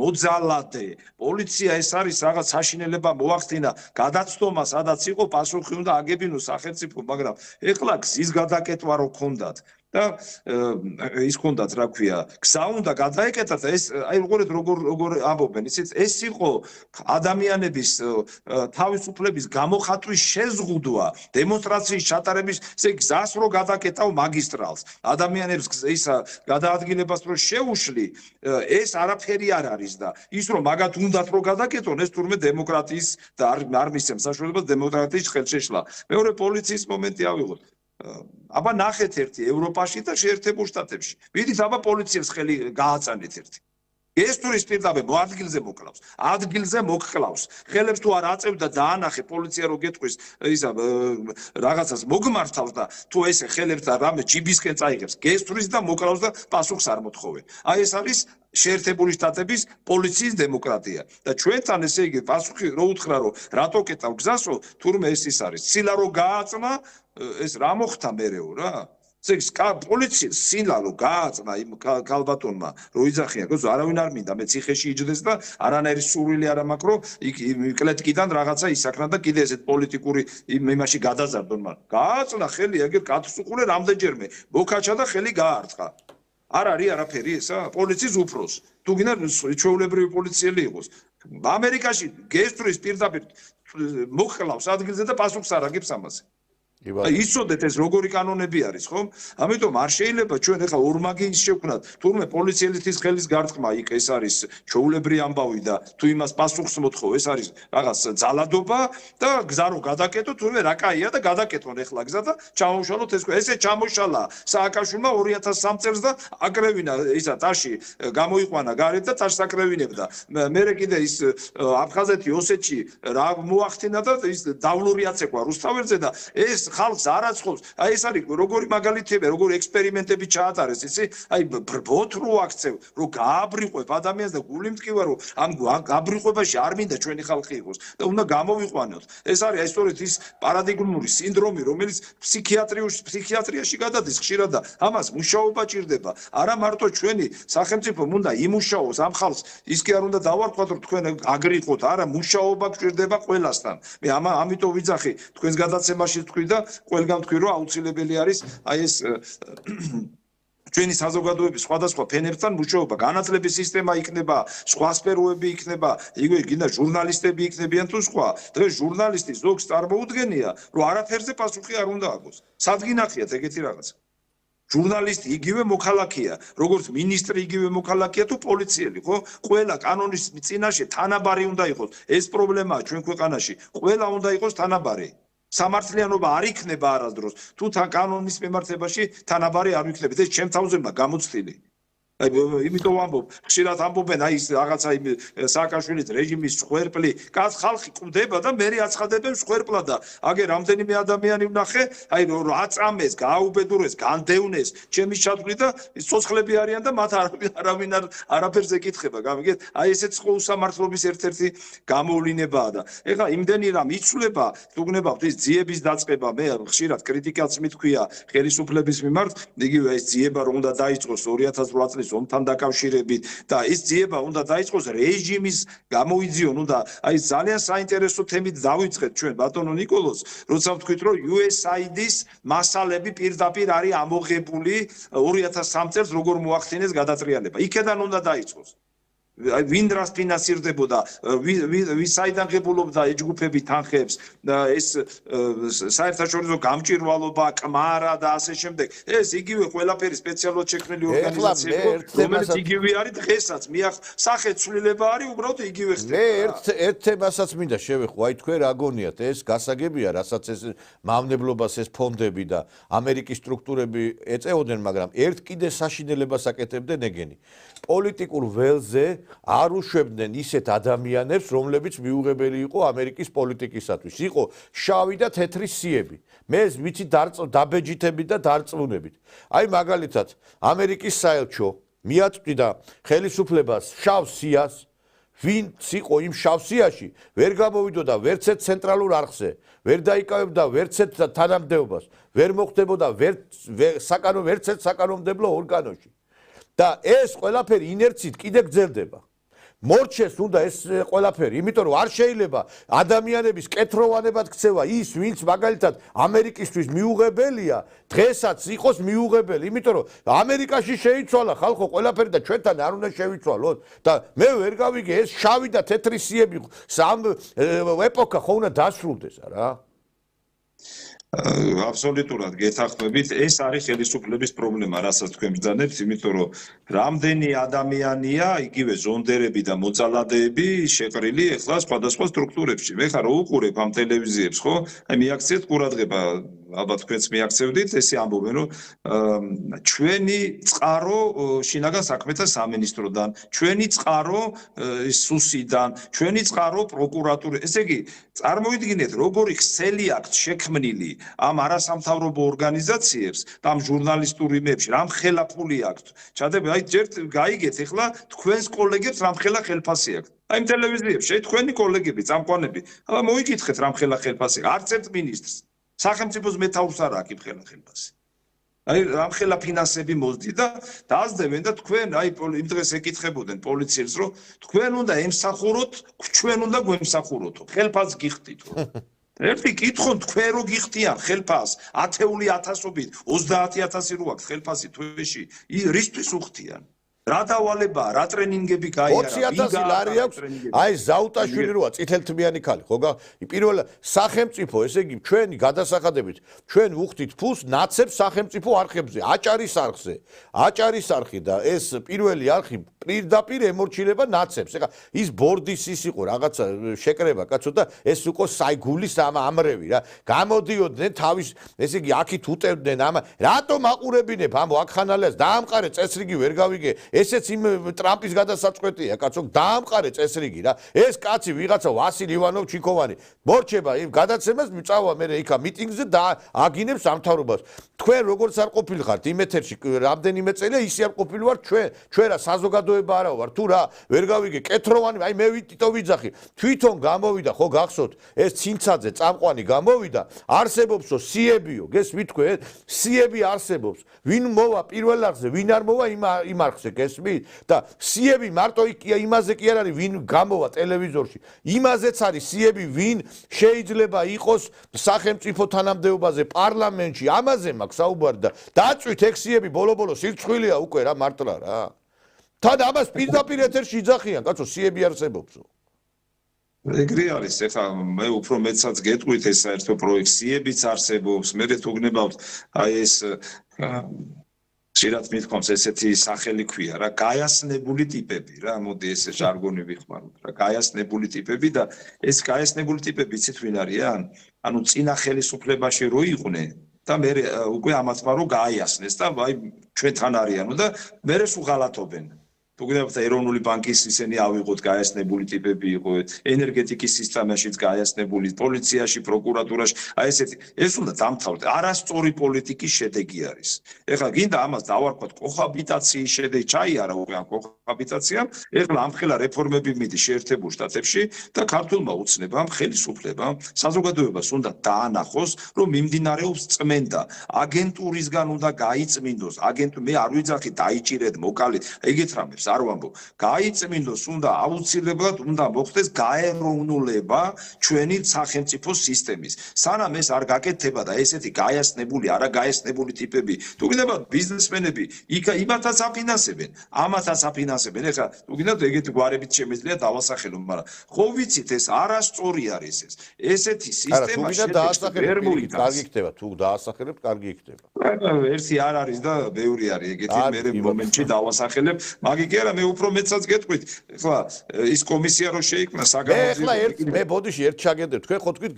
მოძალადე. პოლიცია ეს არის რაღაც საშინელება მოახდინა, გადაცდომა სადაც იყო, პასუხი უნდა აგებინოს სახელმწიფო, მაგრამ ეხლა გზის გადაკეტვა რო ქონდათ და ის ქონდათ, რა ქვია, გზა უნდა გადაეკეტათ, ეს აი როგორ ამბობენ, იცით, ეს იყო ადამიანების თავისუფლების გამოხატვის შეზღუდვა, დემონსტრაციის ჩატარების, ესე გზას რო გადაკეტავ მაგისტრალს, ადამიანებს ისა გადაადგილებას რო შეუშლი, ეს არაფერი არ არის და ის რომ მაგათ უნდათ რო გადაკეტონ, ეს თურმე დემოკრატიის და არ მისცემს საშუალებას დემოკრატიის ხელშეშლა. მეორე პოლიციის მომენტი ავიღოთ. აბა ნახეთ ერთი ევროპაში და შეერთებულ შტატებში. ვიდით აბა პოლიციას ხელი გააწანეთ ერთი. გესტურის პირდაპირ ადგილზე მოკლავს. ადგილზე მოგკლავს. ხელებს თუ არ აწევდა და ანახე პოლიცია რო გეტყვის ისა რაღაცას მოგმართავს და თუ ესე ხელებს და რამე ჯიბისკენ წაიღებს. გესტურის და მოკლავს და პასუხს არ მოთხოვენ. აი ეს არის შეერთებული შტატების პოლიციის დემოკრატია და ჩვენთან ესე იგი პასუხი რო უთხრა რომ რატო კეტავ გზასო თურმე ეს ის არის ცილა რო გააწნა ეს რა მოხდა მერეო რა ეს პოლიციის სილალო გააწნა იმ კალბატონმა რო იძახია გოს არავინ არ მინდა მე ციხეში იჯდეს და არანაირი სურვილი არ მაქვს რომ იქ კლეტკიდან რაღაცა ისაქნა და კიდე ესეთ პოლიტიკური იმაში გადაზარდონ მაგრამ გააწნა ხელი ეგერ კაცსუყურე რამდენჯერმე მოკაჩა და ხელი გაარტყა არ არის არაფერი ესა პოლიციის უფროს თუ გინდა ჩვეულებრივი პოლიციელი იყოს ამერიკაში გესტრის პირდაპირ მოხლავს ადგილზე და პასუხს არ აგებს ამაზე იცოდეთ ეს როგორი კანონები არის ხომ ამიტომ არ შეიძლება ჩვენ ახლა ორმაგინის შევქნათ თურმე პოლიციელთვის ხელის გარტყმა იქ ეს არის ჩვეულებრივი ამბავი და თუ იმას პასუხს მოთხოვ ეს არის რაღაც ძალადობა და გზა რო გადაკეტო თურმე რა კაია და გადაკეტონ ახლა გზა და ჩამოშალოთ ეს ესე ჩამოშალა სააკაშვილმა 2003 წელს და აკრევინა ისა ტაში გამოიყვანა გარეთ და ტაშს აკრევინებდა მერე კიდე ის აფხაზეთი ოსეთში რა მოახდინა და ის დავლურიაც ეკვა რუსთაველზე და ეს ხალხს არ აწყობს აი ეს არის როგორი მაგალითებია როგორი ექსპერიმენტები ჩაატარეს იცი აი ბრბოთ რო აქცევ რო გააბრიყვებ ადამიანს და გული მткиვა რო ამ გაბრიყვებაში არ მინდა ჩვენი ხალხი იყოს და უნდა გამოვიყვანოთ ეს არის აი სწორედ ის პარადიგმური სინდრომი რომელიც ფსიქიატრიაში გადადის ხშირად და ამას მუშაობა ჭირდება არა მარტო ჩვენი სახელმწიფომ უნდა იმუშაოს ამ ხალხს ის კი არ უნდა დავარქვათ რომ თქვენ აგრიყოთ არა მუშაობა გჭირდება ყველასთან მე ამიტომ ვიძახი თქვენს გადაცემაში თქვი და ყველგან თქვი რომ აუცილებელი არის აი ეს ჩვენი საზოგადოების სხვადასხვა ფენებთან მუშაობა განათლების სისტემა იქნება სხვა სფეროები იქნება იგივე გინდა ჟურნალისტები იქნებიან თუ სხვა დღეს ჟურნალისტი ზოგს წარმოუდგენია რომ არაფერზე პასუხი არ უნდა აქვს სადგინახიათ ეგეთი რაღაც ჟურნალისტი იგივე მოქალაქეა როგორც მინისტრი იგივე მოქალაქეა თუ პოლიციელი ხო ყველა კანონის წინაშე თანაბარი უნდა იყოს ეს პრობლემაა ჩვენ ქვეყანაში ყველა უნდა იყოს თანაბარი სამართლიანობა არ იქნება არასდროს თუ კანონის მიმართებაში თანაბარი არ ვიქნებით ეს ჩემ თავზე უნდა გამოცდილი აი იმიტომ ვამბობ ხშირად ამბობენ აი ის რაღაცა იმ სააკაშვილის რეჟიმის ხვერპლი ხალხი კვდება და მე აცხადებენ ხვერპლა და აგე რამდენიმე ადამიანი ვნახე აი რომ აწამეს გააუბედურეს განდევნეს ჩემი ჩათვლით და სოცხლები არიან და მათ არავინ არაფერს ეკითხება გამიგეთ აი ესეც უსამართლობის ერთ-ერთი გამოვლინებაა და ეხლა იმდენი რამ იცვლება თუ გნებავთ ის ძიების დაწყება მე ხშირად კრიტიკაც მithქვია ხელისუფლების მიმართ იგივე ეს ძიება რომ უნდა დაიწყოს 2008 წლის ომთან დაკავშირებით და ეს ძიება უნდა დაიწყოს რეჟიმის გამოიძიონ უნდა აი ძალიან საინტერესო თემით დავიწყეთ ჩვენ ბატონო ნიკოლოს როცა ვთქვით რომ USAID-ის მასალები პირდაპირ არის ამოღებული 2003 წელს როგორ მოახდინეს გადატრიალება იქედან უნდა დაიწყოს ვინ რას ფინანსირდებოდა ვისაიდან ღებულობდა ეჯგუფები თანხებს ეს საერთაშორისო გამჭვირვალობა კმარა და ასე შემდეგ ეს იგივე ყველაფერი სპეციალურად შექმნილი ორგანიზაციები რომელიც იგივე არის დღესაც სახე ცვლილება არის უბრალოდ იგივე ხდება მე ერთ თემასაც მინდა შევეხო აი თქვენ რა გონიათ ეს გასაგებია რასაც ეს მავნებლობას ეს ფონდები და ამერიკის სტრუქტურები ეწეოდნენ მაგრამ ერთ კიდე საშინელებას აკეთებდნენ ეგენი პოლიტიკურ ველზე არ უშვებდნენ ისეთ ადამიანებს, რომლებიც მიუღებელი იყო ამერიკის პოლიტიკისათვის. იყო შავი და თეთრი სიები. მე ვიცი დაბეჯითებით და დარწმუნებით. აი მაგალითად, ამერიკის საელჩო მიაწვდიდა ხელისუფლებას შავ სიას, ვინც იყო იმ შავ სიაში, ვერ გამოვიდოდა ვერცეთ ცენტრალურ არხზე, ვერ დაიკავებდა ვერცეთ თანამდებობას, ვერ მოხდებოდა ვერცეთ საკანონმდებლო ორგანოში. და ეს ყველაფერი ინერციით კიდე გრძელდება. მორჩეს უნდა ეს ყველაფერი, იმიტომ რომ არ შეიძლება ადამიანების კეთროვანებად ქცევა ის, ვინც მაგალითად ამერიკისთვის მიუღებელია, დღესაც იყოს მიუღებელი, იმიტომ რომ ამერიკაში შეიცვალა ხალხო ყველაფერი და ჩვენთან არ უნდა შევიცვალოთ და მე ვერ გავიგე ეს შავი და თეთრი სიები სამ ეპოქა ხო უნდა დასრულდეს არა? აბსოლუტურად გეთანხმებით ეს არის ხელისუფლების პრობლემა რასაც თქვენ ბრძანებთ იმიტომ რომ რამდენი ადამიანია იგივე ზონდერები და მოწალადეები შეყრილი ახლა სხვადასხვა სტრუქტურებში მე ხარ რო უყურებ ამ ტელევიზიებს ხო აი მიაქციეთ ყურადღება ალბათ თქვენც მიაქცევდით, ესე ამბობენ, რომ ჩვენი წყარო შინაგან საქმეთა სამინისტროდან, ჩვენი წყარო სუსიდან, ჩვენი წყარო პროკურატურა. ესე იგი, წარმოიდგინეთ, როგორი ქსელი აქვთ შექმნილი ამ არასამთავრობო ორგანიზაციებს და ამ ჟურნალისტურ იმებში, რამ ხელაფული აქვთ. ჩადები, აი ჯერ გაიგეთ ეხლა თქვენს კოლეგებს რამ ხელა ხელფასი აქვთ. აი ტელევიზიებში, თქვენი კოლეგები, წამყვანები, აბა მოიგითხეთ რამ ხელა ხელფასი. არც ერთ მინისტრს სახელმწიფოს მეთაურს არ აქვს ხელა ხელფასი. აი რამ ხელა ფინანსები მოსდი და დაასდევენ და თქვენ აი იმ დღეს ეკითხებოდნენ პოლიციელს რომ თქვენ უნდა ემსახუროთ, ჩვენ უნდა გვემსახუროთო. ხელფასს გიხდითო. ერთი კითხონ თქვენ რო გიხდიან ხელფასს ათეული ათასობით 30000 რო აქვს ხელფასი თვეში, რისთვის უხდიან? რა დავალება, რა ტრენინგები გაიარა, 20000 ლარი აქვს. აი ზაუტაშვილი როა წითელთმიანი ხალი, ხო? პირველ სახელმწიფო, ესე იგი, ჩვენი გადასახადებით, ჩვენ ვუხდით ფულს ნაცებს სახელმწიფო არხებზე, აჭარის არხზე. აჭარის არხი და ეს პირველი არხი პირდაპირ ემორჩილება ნაცებს. ეხლა ის ბორდის ის იყო რაღაცა შეკრება, კაცო და ეს უკვე საიგულის ამრევი რა. გამოდიოდნენ თავის, ესე იგი, აქით უტევდნენ ამ რატომ აყურებინებ ამ ვაკხანალას, დაამყარე წესრიგი ვერ გავიგე. ესეც იმ ტრამპის გადასაწყვეტია, კაცო, დაამყარე წესრიგი რა. ეს კაცი ვიღაცა ვასილ ივანოვ ჩიქოვანი მორჩება იმ გადაცემას, მიწავა მე იქა მიტინგზე და აგინებს სამთავრობას. თქვენ როგორც არ ყოფილხართ იმ ეთერში რამდენიმე წელია ისე არ ყოფილი ვარ ჩვენ რა საზოგადოება არა ვარ თუ რა ვერ გავიგე კეთროვანი აი მე ვიტო ვიძახი თვითონ გამოვიდა ხო გახსოვთ ეს ცინცაძე წამყვანი გამოვიდა არსებობსო სიებიო გესმით თქვენ სიები არსებობს ვინ მოვა პირველ არხზე ვინ არ მოვა იმ არხზე გესმით და სიები მარტო იმაზე კი არ არის ვინ გამოვა ტელევიზორში იმაზეც არის სიები ვინ შეიძლება იყოს სახელმწიფო თანამდებობაზე პარლამენტში ამაზე მაქვს საუბარი და დაწვით ექსიები ბოლო-ბოლო სირცხვილია უკვე რა მართლა რა თან ამას პირდაპირ ეთერში იძახიან კაცო სიები არსებობსო ეგრე არის ეხლა მე უფრო მეცაც გეტყვით ეს საერთო პროექტიებიც არსებობს მე თუ გნებავთ აი ეს შეიძლება მithkoms ესეთი სახელი ქვია რა გაიასნებული ტიპები რა მოდი ესე ჟარგონი ვიხმაროთ რა გაიასნებული ტიპები და ეს გაიასნებული ტიპები იცით ვინ არიან ანუ წინა ხელისუფლებაში რო იყვნენ და მე უკვე ამათმა რო გაიასნეს და აი ჩვენთან არიანო და მე სულ ღალატობენ თუ გინდათ ეროვნული ბანკის ისინი ავიღოთ გაიასნებული ტიპები იყო ენერგეტიკის სისტემაშიც გაიასნებული პოლიციაში პროკურატურაში აი ესეთი ეს უნდა დამთავრდეს არასწორი პოლიტიკის შედეგი არის ეხლა გინდა ამას დავარქვათ კოჰაბიტაციის შედეგი ჩაიარა უკვე ამ კოჰაბიტაციამ ეხლა ამხელა რეფორმები მიდის შეერთებულ შტატებში და ქართულმა უცნებამ ხელისუფლებამ საზოგადოებას უნდა დაანახოს რომ მიმდინარეობს წმენდა აგენტურისგან უნდა გაიწმინდოს აგენტური მე არ ვიძახი დაიჭირეთ მოკალით ეგეთ რამებს არ ვამბობ გაიწმინდოს უნდა აუცილებლად უნდა მოხდეს გაეროვნულება ჩვენი სახელმწიფო სისტემის სანამ ეს არ გაკეთდება და ესეთი გაიასნებული არაგაიასნებული ტიპები თუ გინდათ ბიზნესმენები იქ იმათაც აფინანსებენ ამათაც აფინანსებენ ეხლა თუ გინდათ ეგეთი გვარებით შემიძლია დავასახელო მაგრამ ხო ვიცით ეს არასწორი არის ეს ესეთი სისტემა ვერ მოიტანს კარგი იქნება თუ დაასახელებთ კარგი იქნება ერთი არ არის და ბევრი არის ეგეთი მე მომენტში დავასახელებ მაგი კი არა მე უფრო მეცაც გეტყვით ეხლა ის კომისია რო შეიქმნა ეხლა მე ბოდიში ერთ ჩაგედებ თქვენ ხო თქვით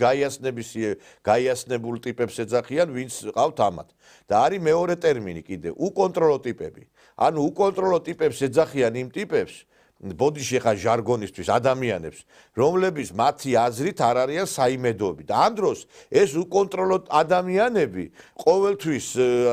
გაიასნებულ ტიპებს ეძახიან ვინც ყავთ ამათ და არის მეორე ტერმინი კიდე უკონტროლო ტიპები ანუ უკონტროლო ტიპებს ეძახიან იმ ტიპებს ბოდიში ხა ჟარგონისთვის ადამიანებს რომლების მათი აზრით არ არიან საიმედოები და ამ დროს ეს უკონტროლო ადამიანები ყოველთვის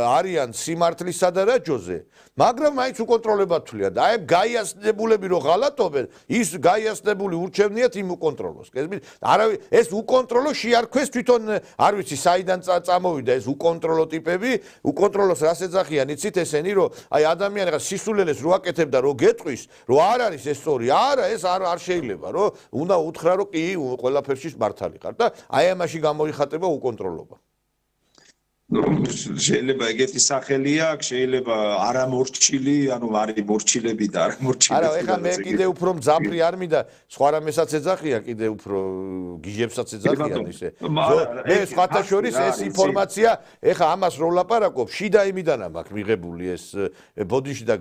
არიან სიმართლის სადარაჯოზე მაგრამ მაინც უკონტროლებათულია და აი გაიასნებულები რო ღალატობენ ის გაიასნებული ურჩევნიათ იმ უკონტროლოს გესმით არავინ ეს უკონტროლო შეარქვეს თვითონ არ ვიცი საიდან წამოვიდა ეს უკონტროლო ტიპები უკონტროლოს რას ეძახიან იცით ესენი რომ აი ადამიანი ხა სისულელეს რო აკეთებდა რო გეტყვის რო არ არის ეს სწორი არა ეს არ შეიძლება რომ უნდა უთხრა რომ კი ყველაფერში მართალი ხარ და აი ამაში გამოიხატება უკონტროლობა შეიძლება ეგეთი სახელი აქვს, შეიძლება არამორჩილი, ანუ არის მორჩილები და არამორჩილები. არა, ეხლა მე კიდე უფრო მძაფრი არ მინდა, სხვა რამესაც ეძახიან, კიდე უფრო გიჟებსაც ეძახიან ისე. მე სხვათა შორის ეს ინფორმაცია, ეხლა ამას რო ვლაპარაკობ, შიდა იმიდანა მაქვს მიღებული ეს ბოდიში და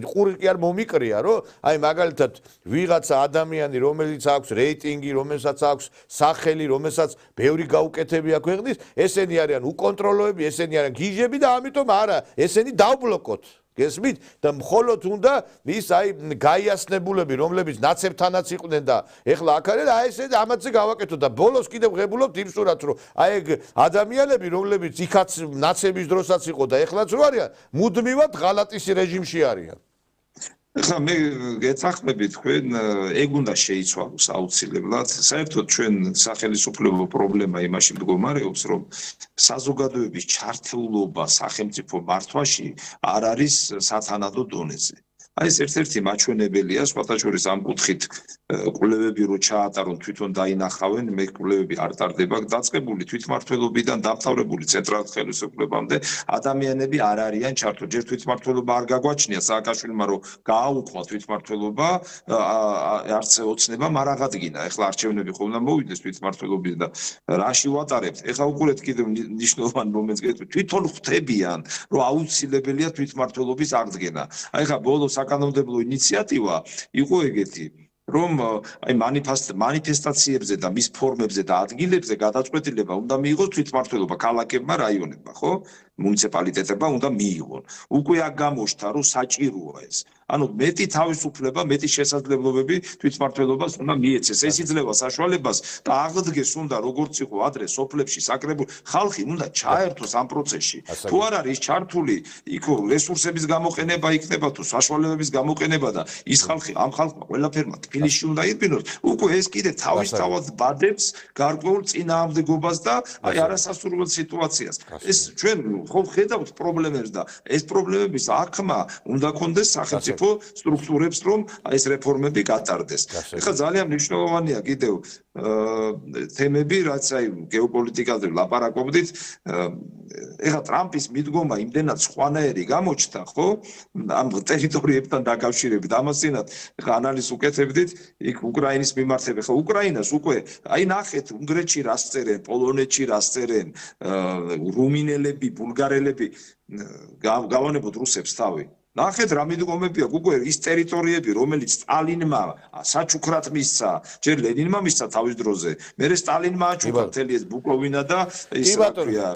ყური კი არ მომიკრია, რომ აი მაგალითად ვიღაცა ადამიანი, რომელიც აქვს რეიტინგი, რომელსაც აქვს სახელი, რომელსაც ბევრი გაუკეთებია ქვეყნის, ესენი არიან უკონტროლოები, ესენი არიან გიჟები და ამიტომ არა, ესენი დავბლოკოთ. გესმით? და მხოლოდ უნდა ის აი გაიასნებულები, რომლებიც ნაცებთანაც იყვნენ და ეხლა აქ არის, აი ესე ამათზე გავაკეთოთ და ბოლოს კიდევ ღებულობთ იმ სურათს, რომ აი ეგ ადამიანები, რომლებიც იქაც ნაცების დროსაც იყო და ეხლაც რო არიან, მუდმივად ღალატის რეჟიმში არიან. ეხლა მე გეცახმები თქვენ ეგ უნდა შეიცვალოს აუცილებლად. საერთოდ ჩვენ სახელმწიფო პრობლემა იმაში მდგომარეობს, რომ საზოგადოების ჩართულობა სახელმწიფო მართვაში არ არის სათანადო დონეზე. აი ეს ერთ-ერთი მაჩვენებელია, სხვათა შორის ამ კუთხით კვლევები რო ჩაატარონ, თვითონ დაინახავენ, მე კვლევები არ ტარდება, დაწყებული თვითმმართველობიდან დამთავრებული ცენტრალურ ხელისუფლებამდე ადამიანები არ არიან ჩართული. ჯერ თვითმმართველობა არ გაგვაჩნია სააკაშვილმა, რომ გააუქმა თვითმმართველობა, არც ოცნება არ აღადგინა. ეხლა არჩევნები ხომ უნდა მოვიდეს თვითმმართველობის და რაში ვატარებთ? ეხლა უყურეთ კიდევ მნიშვნელოვან მომენტს გეტყვით, თვითონ ხვდებიან, რომ აუცილებელია თვითმმართველობის აღდგენა. აი ეხლა ბოლო საკანონმდებლო ინიციატივა იყო ეგეთი, რომ აი მანიფესტაციებზე და მის ფორმებზე და ადგილებზე გადაწყვეტილება უნდა მიიღოს თვითმმართველობა ქალაქებმა, რაიონებმა, ხო? მუნიციპალიტეტებმა უნდა მიიღონ. უკვე აქ გამოჩნდა, რომ საჭიროა ეს. ანუ მეტი თავისუფლება, მეტი შესაძლებლობები თვითმმართველობას უნდა მიეცეს. ეს იძლევა საშუალებას და აღდგეს უნდა როგორც იყო ადრე სოფლებში საკრებული ხალხი უნდა ჩაერთოს ამ პროცესში. თუ არ არის ჩართული, იქ რესურსების გამოყენება იქნება თუ საშუალებების გამოყენება და ის ხალხი ამ ხალხმა ყველაფერმა თბილისში უნდა ირბინოს, უკვე ეს კიდე თავისთავად ბადებს გარკვეულ წინააღმდეგობას და აი არასასურველ სიტუაციას. ეს ჩვენ ხო ხედავთ პრობლემებს და ეს პრობლემების აღქმა უნდა კონდეს სახელმწიფო სტრუქტურებს, რომ ეს რეფორმები გატარდეს. ეხლა ძალიან მნიშვნელოვანია კიდევ თემები, რაც აი გეოპოლიტიკაზე ლაპარაკობდით. ეხლა ტრამპის მიდგომა იმდენად სხვანაირი გამოჩნდა, ხო? ამ ტერიტორიებთან დაკავშირებით. ამასთანავ ეხლა ანალიზს უკეთებდით, იქ უკრაინის მიმართებ. ეხლა უკრაინას უკვე აი ნახეთ, უნგრეთში რას წერენ, პოლონეთში რას წერენ, რუმინელები, ბულგარელები გავანებოთ რუსებს თავი. ნახეთ რა მიდგომები აქვს უკვე ის ტერიტორიები, რომელიც სტალინმა საჩუქრად მისცა, ჯერ ლენინმა მისცა თავის დროზე, მერე სტალინმა აჩუქა მთელი ეს ბუკოვინა და ის რა ქვია,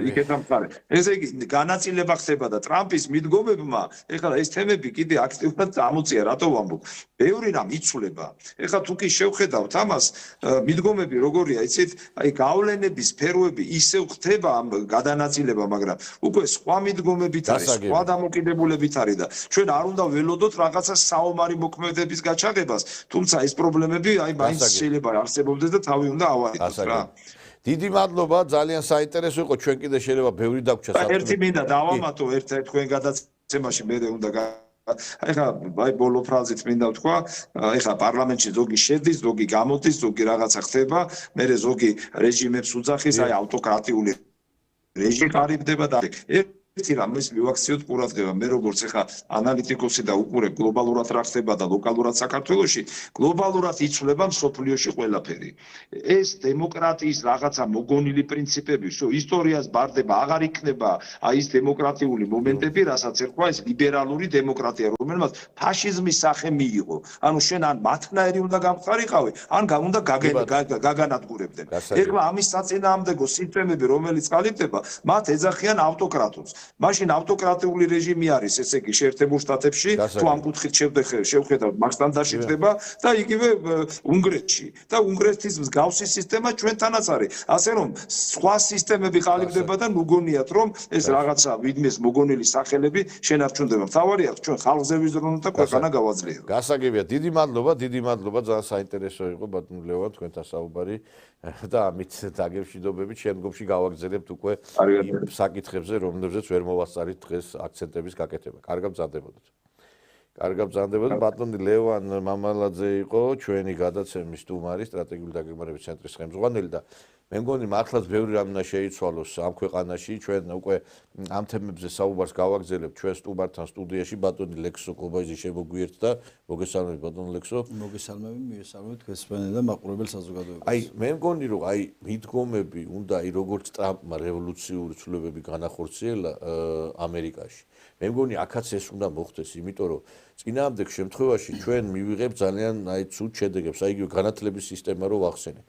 იქეთა მხარე. ესე იგი განაწილება ხდება და ტრამპის მიდგომებმა, ეხლა ეს თემები კიდე აქტიურად ამოწია, რატო ვამბობ? ბევრი რამ იცვლება. ეხლა თუ კი შევხედავთ ამას, მიდგომები როგორია, იცით, აი გავლენების სფეროები ისევ ხდება ამ გადანაწილება, მაგრამ უკვე სხვა მიდგომებით არის, სხვა დამოკიდებულებით არის და ჩვენ არ უნდა ველოდოთ რაღაცა საომარი მოქმედების გაჩაღებას, თუმცა ეს პრობლემები აი მაინც შეიძლება არსებობდეს და თავი უნდა ავარიდოთ რა. დიდი მადლობა, ძალიან საინტერესო იყო, ჩვენ კიდე შეიძლება ბევრი დაგვრჩა საქმე. ერთი მინდა დავამატო ერთ-ერთ თქვენ გადაცემაში მე უნდა ეხლა აი ბოლო ფრაზით მინდა ვთქვა, ეხლა პარლამენტში ზოგი შედის, ზოგი გამოდის, ზოგი რაღაცა ხდება, მერე ზოგი რეჟიმებს უძახის, აი ავტოკრატიული რეჟიმი ყარიბდება და ერთი რამ ის მივაქციოთ ყურადღება, მე როგორც ეხლა ანალიტიკოსი და უყურე გლობალურად რა ხდება და ლოკალურად საქართველოში, გლობალურად იცვლება მსოფლიოში ყველაფერი. ეს დემოკრატიის რაღაცა მოგონილი პრინციპები, ისტორიას ბარდება, აღარ იქნება აი ეს დემოკრატიული მომენტები, რასაც ერქვა ეს ლიბერალური დემოკრატია, რომელმაც ფაშიზმის სახე მიიღო. ანუ შენ ან მათნაირი უნდა გამხარიყავი, ან უნდა გაგანადგურებდნენ. ეხლა ამის საწინააღმდეგო სისტემები, რომელიც ყალიბდება, მათ ეძახიან ავტოკრატებს. მაშინ ავტოკრატიული რეჟიმი არის, ესე იგი, შეერთებულ შტატებში, თუ ამ კუთხით შევხედავთ, მაგსტანდარში ხდება და იგივე უნგრეთში. და უნგრეთის მსგავსი სისტემა ჩვენთანაც არის. ასე რომ, სხვა სისტემები ყალიბდება და ნუგონიათ, რომ ეს რაღაცა ვიდმეს მოგონილი სახელები შენარჩუნდება. მთავარია, ჩვენ ხალხზე ვიზრუნოთ და ქვეყანა გავაძლიეროთ. გასაგებია, დიდი მადლობა, ძალიან საინტერესო იყო ბატონ ლევან თქვენთან საუბარი და ამით დაგემშვიდობებით შემდგომში გავაგზავნებთ უკვე იმ საკითხებზე, რომლებზეც ვერ მოვასწარით დღეს აქცენტების გაკეთება. კარგად მზადდებოდეთ. კარგად ბრძანდებოდა. ბატონი ლევან მამალაძე იყო ჩვენი გადაცემის სტუმარი, სტრატეგიული დაგეგმარების ცენტრის ხელმძღვანელი და მე მგონი მართლაც ბევრი რამ უნდა შეიცვალოს ამ ქვეყანაში. ჩვენ უკვე ამ თემებზე საუბარს გავაგზავნებთ ჩვენ სტუმართან სტუდიაში ბატონი ლექსო კობაიძე შემოგვიერთდა. მოგესალმებით ბატონ ლექსო. მოგესალმებით, მიესალმეთ ქვესწავლენ და მაყურებელ საზოგადოებას. აი მე მგონი რომ აი მიდგომები უნდა აი როგორც ტრამპმა რევოლუციური ცვლილებები განახორციელა ამერიკაში. მე მგონი აქაც ეს უნდა მოხდეს, იმიტომ რომ წინააღმდეგ შემთხვევაში ჩვენ მივიღებთ ძალიან აი ცუდ შედეგებს, აი იგივე განათლების სისტემა რო ვახსენე.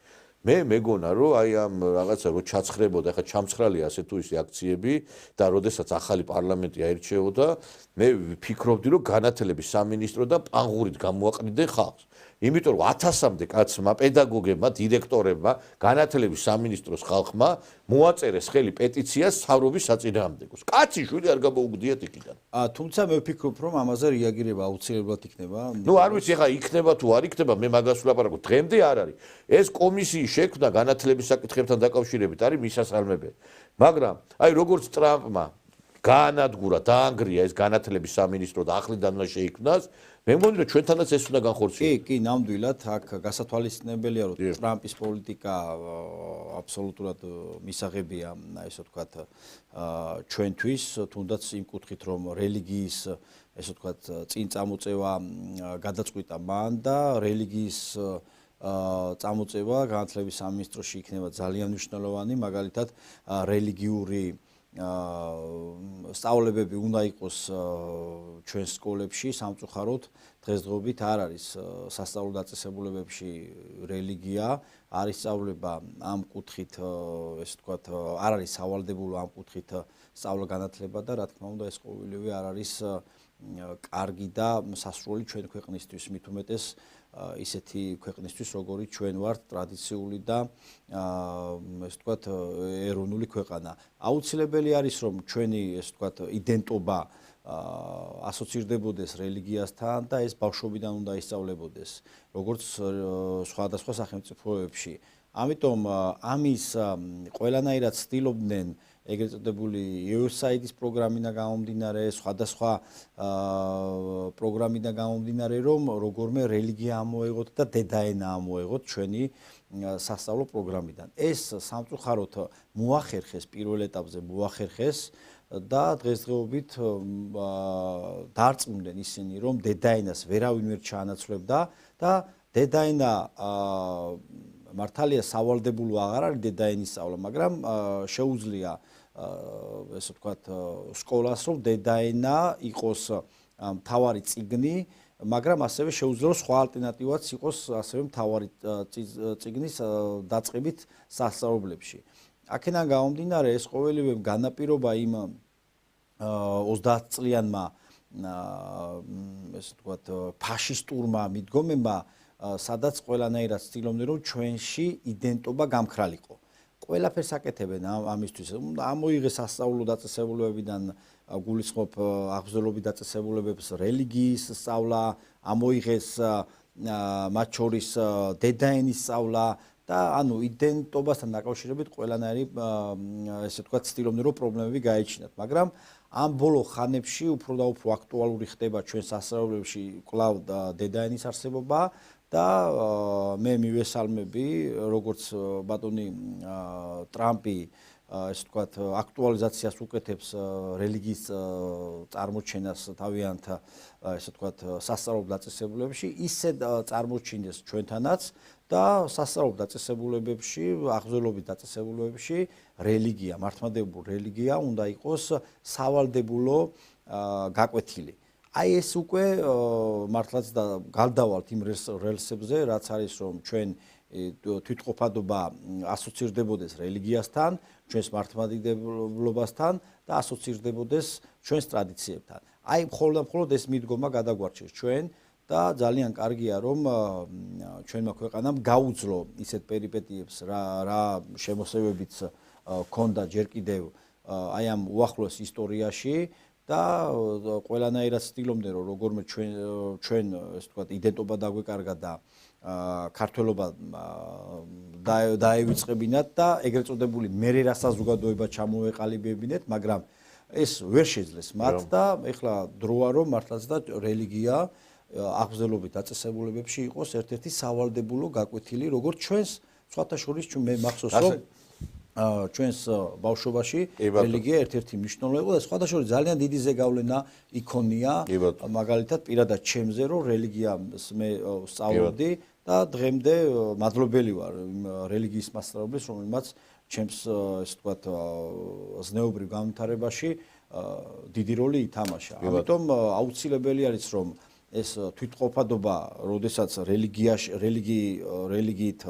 მე მეგონა რომ აი ამ რაღაცა რო ჩაცხრებოდა, ახლა ჩამცხრალია ასე თუ ისე აქციები და როდესაც ახალი პარლამენტი აირჩეოდა, მე ვფიქრობდი რომ განათლების სამინისტრო და პანღურით გამოაყრიდნენ ხალხს. იმიტომ რომ 1000-მდე კაცმა, პედაგოგებმა, დირექტორებმა, განათლების სამინისტროს ხალხმა მოაწერეს ხელი პეტიციას მთავრობის საწინააღმდეგოს. კაცი შვილი არ გამოუგდიათ იქიდან. თუმცა მე ვფიქრობ, რომ ამაზე რეაგირება აუცილებლად იქნება. ნუ არ ვიცი, ახლა იქნება თუ არ იქნება, მე მაგას ვლაპარაკობ. დღემდე არ არის. ეს კომისიის შექმნა განათლების საკითხებთან დაკავშირებით არის მისასალმებელი. მაგრამ აი როგორც ტრამპმა გაანადგურა, დაანგრია ეს განათლების სამინისტრო და ახლიდან უნდა შეიქმნას, მე მგონი რომ ჩვენთანაც ეს უნდა განხორციელდეს. კი, ნამდვილად აქ გასათვალისწინებელია, რომ ტრამპის პოლიტიკა აბსოლუტურად მისაღებია, ესე ვთქვათ, ჩვენთვის, თუნდაც იმ კუთხით, რომ რელიგიის, ესე ვთქვათ, წინ წამოწევა გადაწყვიტა მან და რელიგიის წამოწევა განათლების სამინისტროში იქნება ძალიან მნიშვნელოვანი, მაგალითად რელიგიური სწავლებები უნდა იყოს ჩვენ სკოლებში სამწუხაროდ დღესდღეობით არ არის სასწავლო დაწესებულებებში რელიგია არ ისწავლება ამ კუთხით ესე ვთქვათ არ არის სავალდებულო ამ კუთხით სწავლა განათლება და რა თქმა უნდა ეს ყოველივე არ არის კარგი და სასურველი ჩვენ ქვეყნისთვის მით უმეტეს ისეთი ქვეყნისთვის როგორიც ჩვენ ვართ ტრადიციული და ესე ვთქვათ ეროვნული ქვეყანა. აუცილებელი არის რომ ჩვენი ესე ვთქვათ იდენტობა ასოცირდებოდეს რელიგიასთან და ეს ბავშვობიდან უნდა ისწავლებოდეს როგორც სხვადასხვა სახელმწიფოებში. ამიტომ ამის ყველანაირად ცდილობდნენ ეგრეთ წოდებული USAID-ის პროგრამიდან გამომდინარე, სხვადასხვა პროგრამიდან გამომდინარე, რომ როგორმე რელიგია ამოეღოთ და დედაენა ამოეღოთ ჩვენი სასწავლო პროგრამიდან. ეს სამწუხაროდ მოახერხეს პირველ ეტაპზე მოახერხეს და დღესდღეობით დარწმუნდნენ ისინი, რომ დედაენას ვერავინ ვერ ჩაანაცვლებდა და დედაენა მართალია სავალდებულო აღარ არის დედაენის სწავლა, მაგრამ შეუძლია ესე ვთქვათ სკოლას რომ დედაენა იყოს მთავარი წიგნი, მაგრამ ასევე შეუძლია რომ სხვა ალტერნატივაც იყოს ასევე მთავარი წიგნის დაწყებით სასწავლებლებში. აქედან გამომდინარე ეს ყოველივე განაპირობა იმ 30 წლიანმა ესე ვთქვათ ფაშისტურმა მიდგომებმა სადაც ყველანაირად ცდილობდნენ რომ ჩვენში იდენტობა გამქრალიყო. ყველაფერს აკეთებენ ამისთვის. ამოიღეს სასწავლო დაწესებულებებიდან გულისხმობ აღზრდობით დაწესებულებებს რელიგიის სწავლა, ამოიღეს მათ შორის დედაენის სწავლა და ანუ იდენტობასთან დაკავშირებით ყველანაირი ესე ვთქვათ ცდილობდნენ რომ პრობლემები გაეჩინათ, მაგრამ ამ ბოლო ხანებში უფრო და უფრო აქტუალური ხდება ჩვენ სასწავლებლებში კვლავ დედაენის არსებობა და მე მივესალმები როგორც ბატონი ტრამპი ესე ვთქვათ აქტუალიზაციას უკეთებს რელიგიის წარმოჩენას თავიანთ ესე ვთქვათ სასწავლებლო დაწესებულებებში ისე წარმოჩინდეს ჩვენთანაც და სასწავლებლო დაწესებულებებში აღზრდობით დაწესებულებებში რელიგია მართლმადიდებლური რელიგია უნდა იყოს სავალდებულო გაკვეთილი. აი ეს უკვე მართლაც და გავდავალთ იმ რელსებზე, რაც არის რომ ჩვენ თვითყოფადობა ასოცირდებოდეს რელიგიასთან, ჩვენს მართლმადიდებლობასთან და ასოცირდებოდეს ჩვენს ტრადიციებთან. აი მხოლოდ ეს მიდგომა გადაგვარჩეს ჩვენ და ძალიან კარგია რომ ჩვენმა ქვეყანამ გაუძლო ისეთ პერიპეტიებს რა შემოსევებიც ქონდა ჯერ კიდევ აი ამ უახლოეს ისტორიაში და ყველანაირად ცდილობდნენ რომ როგორმე ჩვენ ესე ვთქვათ იდენტობა დაგვეკარგა და ქართველობა დაევიწყებინათ და ეგრეთ წოდებული მერე რა საზოგადოება ჩამოეყალიბებინეთ, მაგრამ ეს ვერ შეძლეს მათ და ეხლა დროა რომ მართლაც და რელიგია აღზრდობით დაწესებულებებში იყოს ერთ-ერთი სავალდებულო გაკვეთილი, როგორც ჩვენს სხვათა შორის მე მახსოვს რომ ჩვენს ბავშვობაში რელიგია ერთ-ერთი მნიშვნელოვანი იყო და სხვათა შორის ძალიან დიდი ზეგავლენა იქონია მაგალითად პირადად ჩემზე რომ რელიგიას მე სწავლობდი და დღემდე მადლობელი ვარ იმ რელიგიის მასწავლებლის რომელმაც ჩემს ესე ვთქვათ ზნეობრივ განვითარებაში დიდი როლი ითამაშა. ამიტომ აუცილებელი არის რომ ეს თვითყოფადობა, როდესაც რელიგიით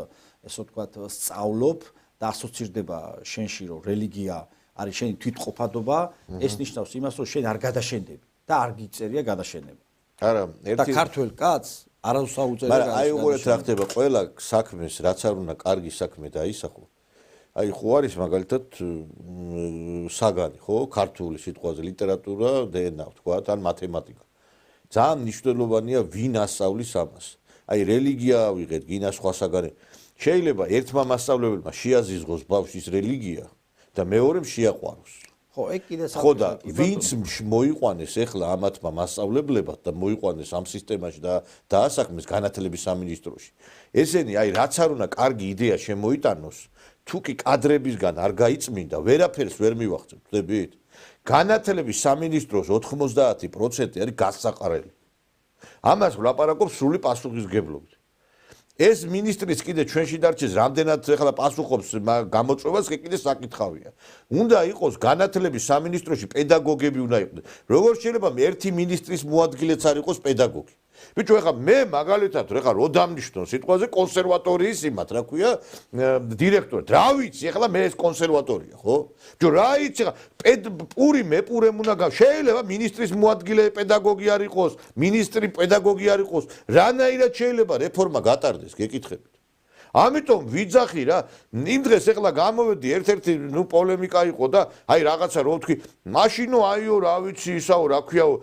ესე ვთქვათ სწავლობ და ასოცირდება შენში რომ რელიგია არის შენი თვითყოფადობა, ეს ნიშნავს იმას რომ შენ არ გადაშენდები და არ გიწერია გადაშენება. არა, და ქართველ კაცს არავის აუწერია. მაგრამ აი უყურეთ რა ხდება ყველა საქმეს, რაც არ უნდა კარგი საქმე დაისახო. აი ხო არის მაგალითად საგანი, ხო, ქართული სიტყვაზე ლიტერატურა, დენა, ვთქვათ, ან მათემატიკა. ძალიან მნიშვნელოვანია ვინ ასწავლის ამას. აი რელიგია ავიღეთ, გინა სხვა საგანი. შეიძლება ერთმა მასწავლებელმა შეაზიზღოს ბავშვის რელიგია და მეორემ შეაყვაროს. ხო, ეგ კიდე ხო და ვინც მოიყვანეს ეხლა ამათმა მასწავლებლებად და მოიყვანეს ამ სისტემაში და დაასაქმეს განათლების სამინისტროში. ესენი აი რაც არ უნდა კარგი იდეა შემოიტანოს, თუ კი კადრებისგან არ გაიწმინდა, ვერაფერს ვერ მივახცევთ, ხდებით? განათლების სამინისტროს 90% არის გასაყარელი. ამას ვლაპარაკობ სრული პასუხისმგებლობით. ეს მინისტრიც კიდე ჩვენში დარჩეს, რამდენად ეხლა პასუხობს გამოწვევას, კიდე საკითხავია. უნდა იყოს განათლების სამინისტროში პედაგოგები უნდა იყვნენ. როგორ შეიძლება ერთი მინისტრის მოადგილეც არ იყოს პედაგოგი? ბიჭო, ეხლა მე მაგალითად ეხლა რო დამნიშნო სიტყვაზე კონსერვატორიის იმათ, რა ქვია, დირექტორი. რა ვიცი, ეხლა მე ეს კონსერვატორია, ხო? ბიჭო, რა იცი, ეხლა პური მეპურემ უნდა შეიძლება მინისტრის მოადგილე პედაგოგი არ იყოს, მინისტრი პედაგოგი არ იყოს. რანაირად შეიძლება რეფორმა გატარდეს, გეკითხებით. ამიტომ ვიძახი რა, იმ დღეს ეხლა გამოვედი ერთ-ერთი პოლემიკა იყო და აი რაღაცა რო ვთქვი, მაშინო აიო რა ვიცი ისაო, რა ქვიაო,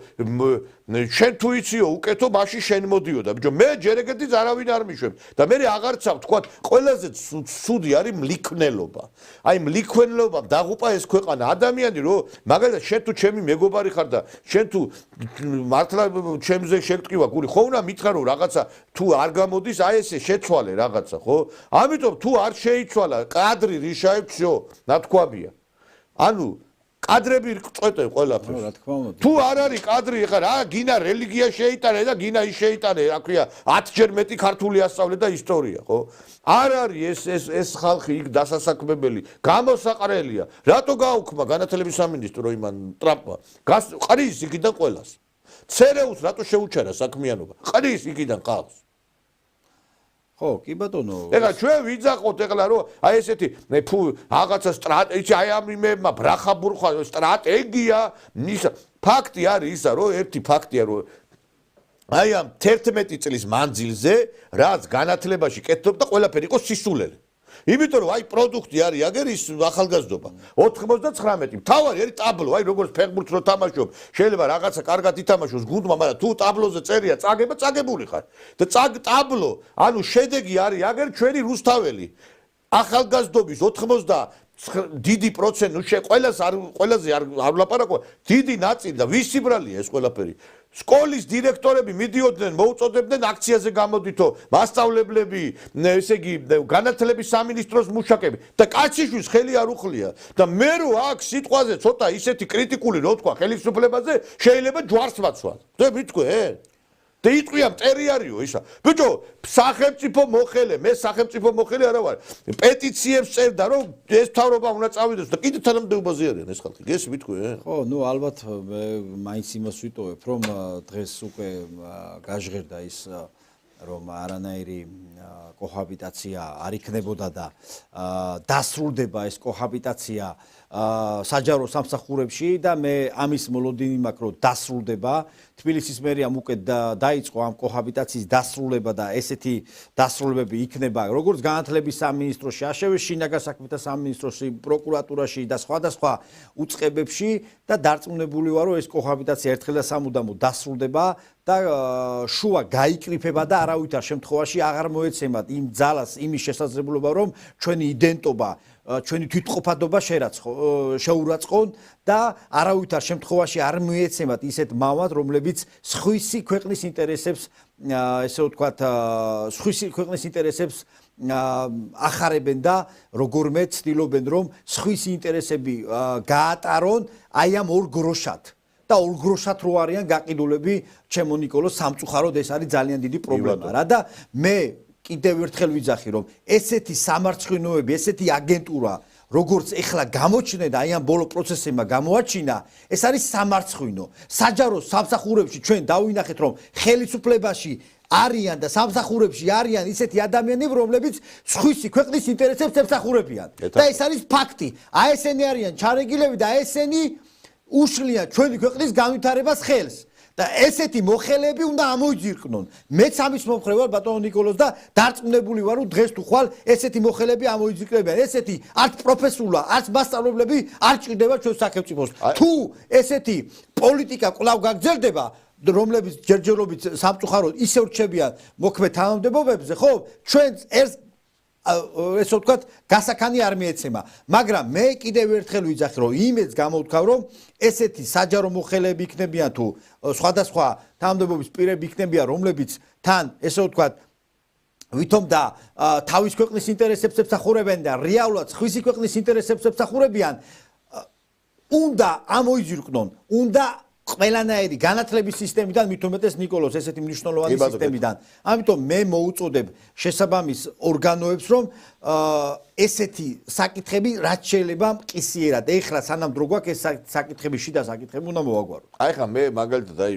შენ თუ იციო უკეთო, მაშინ შენ მოდიოდა. ბიჭო, მე ჯერ ეგეთიც არავინ არ მიშვებ და მე აღარცავ თქვათ, ყველაზე ცუდი არის მლიქვნელობა. აი მლიქვნელობამ დაღუპა ეს ქვეყანა. ადამიანი რო მაგალითად შენ თუ ჩემი მეგობარი ხარ და შენ თუ მართლა ჩემზე შეგტყივა გული, ხო უნდა მითხრა რომ რაღაცა თუ არ გამოდის, აი ესე შეცვალე რაღაცა, ხო? ამიტომ თუ არ შეიცვალა კადრი რიშაებ всё, ნათქვამია. ანუ კადრები წვეტენ ყველაფერს. რა თქმა უნდა. თუ არ არის კადრი, ხა რა გინა რელიგია შეიტანე და გინა ის შეიტანე, რა ქვია, 10-ჯერ მეტი ქართული ასწავლე და ისტორია, ხო? არ არის ეს ხალხი იქ დასასაქმებელი, გამოსაყრელია. რატო გაუქმა განათლების სამინისტრო იმან ტრამპმა? ყრის იქიდან ყველას. ცერეულს რატო შეუჩერა საქმიანობა? ყრის იქიდან ყავს. ხო, კი ბატონო. ეხლა ჩვენ ვიძახოთ ეხლა რომ აი ესეთი რაღაცა სტრატეგია, აი ამ იმებმა ბრახაბურხა სტრატეგია, ფაქტი არის ისა, რომ ერთი ფაქტია, რომ აი ამ 11 წლის მანძილზე რაც განათლებაში კეთდებოდა, ყველაფერი იყო სისულელე. იმიტომ რომ აი პროდუქტი არის აგერ ის ახალგაზრდობა 99 მთავარი არის ტაბლო აი როგორც ფეხბურთს რო თამაშობ შეიძლება რაღაცა კარგად ითამაშოს გუნდმა მაგრამ თუ ტაბლოზე წერია წაგება წაგებული ხარ და ტაბლო ანუ შედეგი არის აგერ ჩვენი რუსთაველი ახალგაზრდობის 90 დიდი პროცენტი ყველაზე არ ვლაპარაკო დიდი ნაწილი და ვის სიბრალია ეს ყველაფერი სკოლის დირექტორები მიდიოდნენ მოუწოდებდნენ აქციაზე გამოდითო მასწავლებლები ესე იგი განათლების სამინისტროს მუშაკები და კაციშვილს ხელი არ უხლია და მე რო აქ სიტყვაზე ცოტა ისეთი კრიტიკული რო თქვა ხელისუფლებაზე შეიძლება ჯვარს ვაცვალ და მითქვენ და იტყვია მტერიარიო ისა ბიჭო სახელმწიფო მოხელე მე სახელმწიფო მოხელე არა ვარ პეტიციებს წერდა რომ ეს მთავრობა უნდა წავიდეს და კიდე თანამდებობაზე არიან ეს ხალხი გეს მითქვენ ხო ნუ ალბათ მე მაინც იმას ვიტოვებ რომ დღეს უკვე გაჟღერდა ის რომ არანაირი კოჰაბიტაცია არ იქნებოდა და დასრულდება ეს კოჰაბიტაცია საჯარო სამსახურებში და მე ამის მოლოდინი მაქვს რომ დასრულდება თბილისის მერიამ უკვე დაიწყო ამ კოჰაბიტაციის დასრულება და ესეთი დასრულებები იქნება როგორც განათლების სამინისტროში, ასევე შინაგან საქმეთა სამინისტროში, პროკურატურაში და სხვადასხვა უწყებებში და დარწმუნებული ვარ რომ ეს კოჰაბიტაცია ერთხელ და სამუდამოდ დასრულდება და შუა გაიკრიფება და არავითარ შემთხვევაში აღარ მოეცემათ იმ ძალას, იმის შესაძლებლობა რომ ჩვენი იდენტობა ჩვენი თვითყოფადობა შერაცხო შეურაცხყოფ და არავითარ შემთხვევაში არ მიეცემათ ისეთ მამად, რომლებიც სხვისი ქვეყნის ინტერესებს, ესე ვთქვათ, სხვისი ქვეყნის ინტერესებს ახარებენ და როგორმე ცდილობენ, რომ სხვისი ინტერესები გაატარონ აი ამ ორ გროშად. და ორ გროშად რო არიან გაყიდულები, ჩემო ნიკოლო, სამწუხაროდ ეს არის ძალიან დიდი პრობლემა რა და მე კიდევ ერთხელ ვიძახი, რომ ესეთი სამარცხვინოები, ესეთი აგენტურა, როგორც ეხლა გამოჩნდა და აი ამ ბოლო პროცესებმა გამოაჩინა, ეს არის სამარცხვინო. საჯარო სამსახურებში ჩვენ დავინახეთ, რომ ხელისუფლებაში არიან და სამსახურებში არიან ისეთი ადამიანები, რომლებიც სხვისი ქვეყნის ინტერესებს ემსახურებიან. და ეს არის ფაქტი. აი ესენი არიან ჩარეგილები და ესენი უშლიან ჩვენი ქვეყნის განვითარებას ხელს. და ესეთი მოხელეები უნდა ამოიძირკნონ. მეც ამის მომხრე ვარ ბატონო ნიკოლოზ და დარწმუნებული ვარ, რომ დღეს თუ ხვალ ესეთი მოხელეები ამოიძირკნებიან. ესეთი არც პროფესულა, არც მასწავლებლები არ ჭირდება ჩვენ სახელმწიფოს. თუ ესეთი პოლიტიკა კვლავ გაგრძელდება, რომლებიც ჯერჯერობით სამწუხაროდ ისევ რჩებიან მოქმედ თანამდებობებზე, ხო? ჩვენ ეს ესე ვთქვათ, გასაქანი არ მიეცემა. მაგრამ მე კიდევ ერთხელ ვიძახი, რომ იმედს გამოვთქვავ, რომ ესეთი საჯარო მოხელეები იქნებიან თუ სხვადასხვა თანამდებობის პირები იქნებიან, რომლებიც თან, ესე ვთქვათ, ვითომ და თავის ქვეყნის ინტერესებს ემსახურებენ და რეალურად სხვისი ქვეყნის ინტერესებს ემსახურებიან, უნდა ამოიძირკნონ, უნდა ყველანაირი განათლების სისტემიდან, მით უმეტეს ნიკოლოზ, ესეთი მნიშვნელოვანი სისტემიდან. ამიტომ მე მოუწოდებ შესაბამის ორგანოებს, რომ ესეთი საკითხები რაც შეიძლება მყისიერად, ეხლა სანამ დრო გვაქვს ეს საკითხები, შიდა საკითხები უნდა მოვაგვაროთ. აი ხა მე მაგალითად აი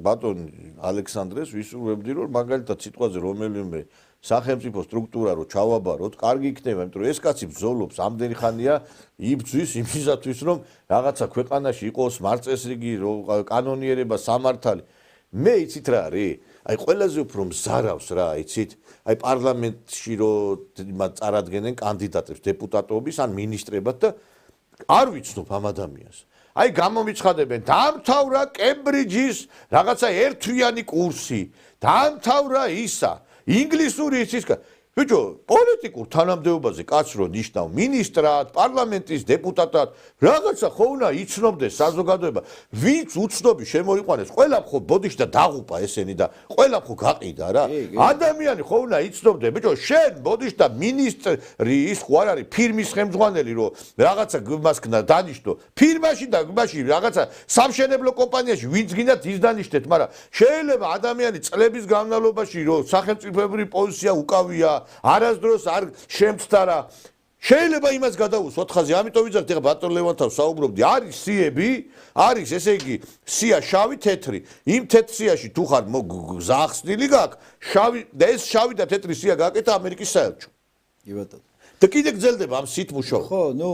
ბატონ ალექსანდრეს ვისურვებდი, რომ მაგალითად სიტყვაზე რომელიმე სახელმწიფო სტრუქტურა რო ჩავაბაროთ, კარგი იქნება, იმიტომ რომ ეს კაცი ბრძოლობს ამდენი ხანია იბრძვის იმისათვის, რომ რაღაცა ქვეყანაში იყოს მარწესრიგი, კანონიერება, სამართალი. მე იცით რა არის? აი ყველაზე უფრო მზარავს რა, იცით? აი პარლამენტში რო მათ წარადგენენ კანდიდატებს დეპუტატობის ან მინისტრებად და არ ვიცნობ ამ ადამიანს. აი გამომიცხადებენ, დაამთავრა კემბრიჯის რაღაცა ერთთვიანი კურსი, დაამთავრა ისა ინგლისური იცის ბიჭო, პოლიტიკურ თანამდებობაზე კაც რო ნიშნავ მინისტრად, პარლამენტის დეპუტატად, რაღაცა ხო უნდა იცნობდეს საზოგადოება, ვინც უცნობი შემოიყვანეს, ყველა ხო ბოდიშ და დაღუპა ესენი და ყველა ხო გაყიდა რა. ადამიანი ხო უნდა იცნობდე, ბიჭო, შენ ბოდიშ და მინისტრი ის ხო არ არის ფირმის ხელმძღვანელი, რომ რაღაცა გმასკნა დანიშნო, ფირმაში და გმაში რაღაცა სამშენებლო კომპანიაში ვინც გინდათ ის დანიშნეთ, მაგრამ შეიძლება ადამიანი წლების განმავლობაში რომ სახელმწიფოებრივი პოზიცია უკავია არასდროს არ შემცდარა შეიძლება იმას გადაუსვათ ხაზი ამიტომ ვიძახთ ეხა ბატონ ლევანთავს საუბრობდი არის სიები არის ესე იგი სია შავი თეთრი იმ თეთრ სიაში თუ ხარ ზახსნილი გაქვს შავი და ეს შავი და თეთრი სია გააკეთა ამერიკის საელჩო კი ბატონო და კიდე გძელდება ამ სითმუშო ხო ნუ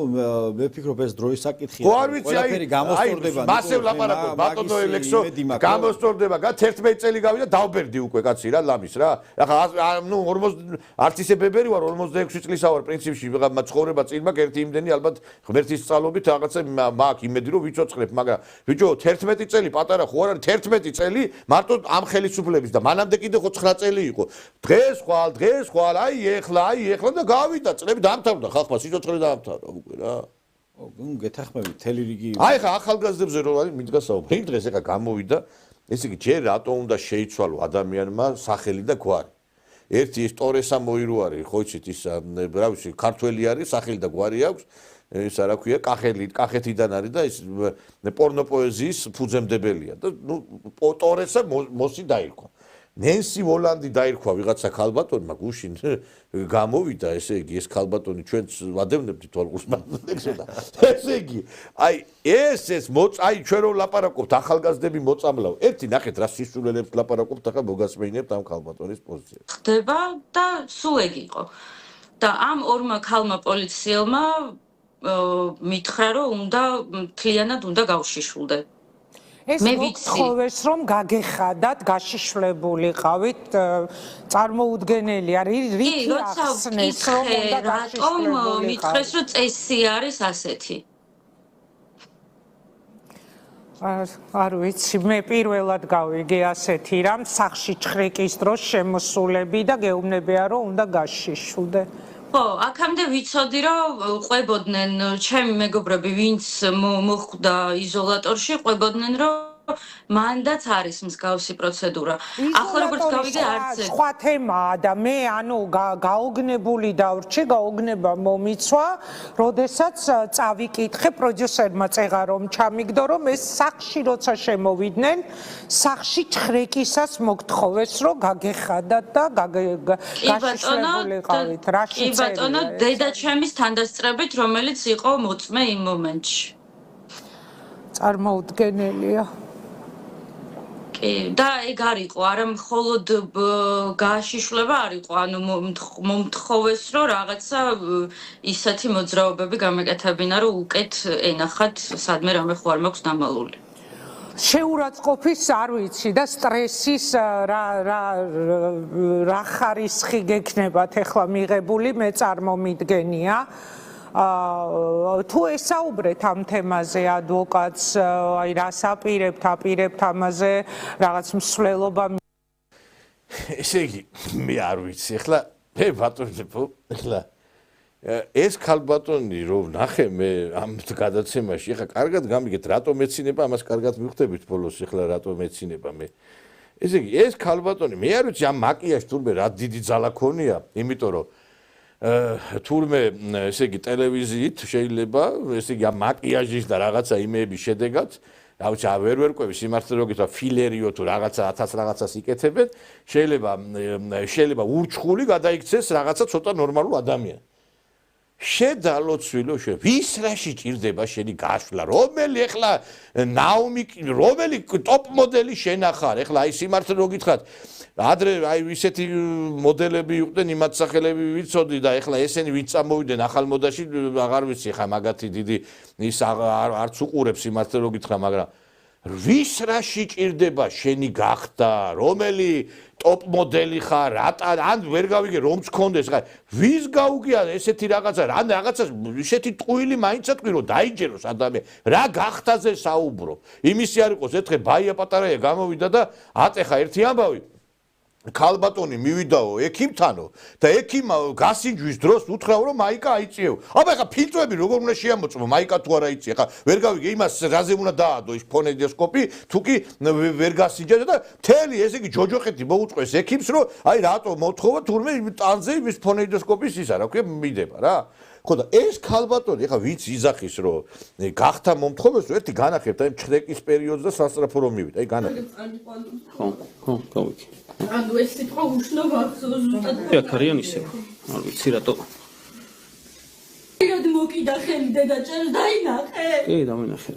მე ვფიქრობ ეს დროის საკითხია ხო არ ვიცი აი გამოსწორდება მასევ ლაპარაკობ ბატონო ელექსო გამოსწორდება გა 11 წელი გავიდა დავბერდი უკვე კაცი რა ლამის რა ახლა ნუ 40 არც ისე ბებერი ვარ 46 წლისა ვარ პრინციპში ცხოვრება წინ მაქვს ერთი იმდენი ალბათ ღმერთის წყალობით რაღაცა მაქვს იმედი რომ ვიცოცხლებ მაგრამ ბიჭო 11 წელი პატარა ხო არ არის 11 წელი მარტო ამ ხელისუფლების და მანამდე კიდე ხო 9 წელი იყო დღეს ხვალ აი ეხლა და გავიდა დამთავრდა ხალხმა სიცოცხლე დაამთავრა უკვე რა. ნუ გეთახმები მთელი რიგი. აი ხა ახალგაზრდებზე რო არის მიდგასაუბრე. იმ დღეს ეხა გამოვიდა, ესე იგი ჯერ რატო უნდა შეიცვალო ადამიანმა სახელი და გვარი. ერთი ის ტორესა მოირო არის, ხო იცით ის რა ვიცი, ქართველი არის, სახელი და გვარი აქვს. ეს რა ქვია, კახეთიდან არის და ის პორნოპოეზიის ფუძემდებელია და ნუ ტორესა მოსი დაირქვა. ნენსი ვოლანდი დაირქვა ვიღაცა ქალბატონმა გუშინ გამოვიდა ესე იგი ეს ქალბატონი ჩვენც ვადევნებდით თვალყურს მანексოდა ესე იგი აი ეს აი ჩვენ რო ლაპარაკობთ ახალგაზრდები მოწამლავ ერთი ნახეთ რა სისულელებს ლაპარაკობთ ახლა მოგასმენიებთ ამ ქალბატონის პოზიციას ხდება და სულ ეგ იყო და ამ ორმა ქალმა პოლიციელმა მითხრა რომ უნდა მთლიანად უნდა გავშიშულდე ეს მოთხოვეს რომ გაგეხადათ გაშიშვლებულიყავით წარმოუდგენელი არის რითი ახსნეს რომ უნდა გაშიშვლებული მითხრეს რომ წესი არის ასეთი არ ვიცი მე პირველად გავიგე ასეთი რამ სახში ჩხრიკის დროს შემოსულები და გეუბნებია რომ უნდა გაშიშვლდე ხო, აქამდე ვიცოდი, რომ ყვებოდნენ ჩემი მეგობრები, ვინც მოხვდა იზოლატორში, ყვებოდნენ, რომ მანდაც არის მსგავსი პროცედურა. ახლა როგორც გავიგე, არც ეს. სხვა თემაა და მე ანუ გაოგნებული დავრჩი, გაოგნება მომიცვა, როდესაც წავიკითხე პროდიუსერმა წეღა რომ ჩამიგდო, რომ ეს სახში როცა შემოვიდნენ, სახში ჩხრეკისას მოგთხოვეს, რომ გაგეხადათ და გაშიშლებულიყავით. რაში წერია? კი ბატონო, დედა ჩემის თანდასწრებით, რომელიც იყო მოწმე იმ მომენტში. წარმოუდგენელია. კი, და ეგ არ იყო, არა მხოლოდ გაშიშვლება არ იყო, ანუ მომთხოვეს, რომ რაღაცა ისეთი მოძრაობები გამეკეთებინა, რომ უკეთ ენახათ, სადმე რამე ხო არ მაქვს დამალული. შეურაცხყოფის არ ვიცი და სტრესის რა ხარისხი გექნებათ ახლა მიღებული, მე წარმომიდგენია. თუ ესაუბრეთ ამ თემაზე ადვოკატს, აი რას აპირებთ ამაზე რაღაც მსვლელობა. ესე იგი, მე არ ვიცი, ახლა მე ბატონებო, ახლა ეს ქალბატონი რომ ნახე მე ამ გადაცემაში, ახლა კარგად გამიგეთ, რატომ ეცინება, ამას კარგად მივხვდებით ბოლოს, ახლა რატომ ეცინება მე. ესე იგი, ეს ქალბატონი, მე არ ვიცი ამ მაკიაჟს თურმე რა დიდი ძალა ქონია, იმიტომ რომ თურმე ესე იგი ტელევიზიით შეიძლება ესე იგი ამ მაკიაჟის და რაღაცა იმეების შედეგად რა ვიცი ვერ ყვები სიმართლე რო გითხრა ფილერიო თუ რაღაცა 1000 რაღაცას იკეთებენ შეიძლება ურჩხული გადაიქცეს რაღაცა ცოტა ნორმალურ ადამიანს შედალოცვილო ვის რაში ჭირდება შენი გაშლა რომელი ეხლა ნაუმი რომელი ტოპ მოდელი შენახარ ეხლა აი სიმართლე რო გითხრათ ადრე აი ისეთი მოდელები იყვნენ იმათ სახელები ვიცოდი და ეხლა ესენი ვინც წამოვიდნენ ახალ მოდაში აღარ ვიცი ხა მაგათი დიდი ის არც უყურებს სიმართლე რო გითხრა მაგრამ ვის რაში ჭირდება შენი გახდა რომელი ტოპ მოდელი ხარ ან ვერ გავიგე რომც კონდეს ხა ვის გაუგია ესეთი რაღაცა რა რაღაცას ისეთი ტყუილი მაინც ატყვი რომ დაიჯეროს ადამიანი რა გახდაზე საუბრო იმისი არ იყოს ერთხელ ბაია პატარაია გამოვიდა და ატეხა ერთი ამბავი ქალბატონი მივიდაო ექიმთანო და ექიმმა გასინჯვის დროს უთხრა რომ მაიკა აიწიეო აბა ხა ფილტრები როგორ უნდა შეამოწმო მაიკა თუ არა იწია ხა ვერ გავიგე იმას რაზე უნდა დაადო ის ფონენდოსკოპი თუ კი ვერ გასინჯა და მთელი ესე იგი ჯოჯოხეთი მოუწყვეს ექიმს რომ აი რატო მოთხოვა თურმე ტანზე ის ფონენდოსკოპის ისა რა ქვია მიდება რა ხო და ეს ქალბატონი ხა ვინც იზახის რომ გახთა მომთხოვეს ერთი განახებთ აი ჩრეკის პერიოდს და სასწრაფო რომ მივიდა აი განახებთ ხო გავიქი ანუ ეს სიტყვა უშნო გახსოვს ზუსტად აქ არიან ისე არ ვიცი რატო პირად მოკიდა ხელი დედაჭერს დაინახე კი დავინახე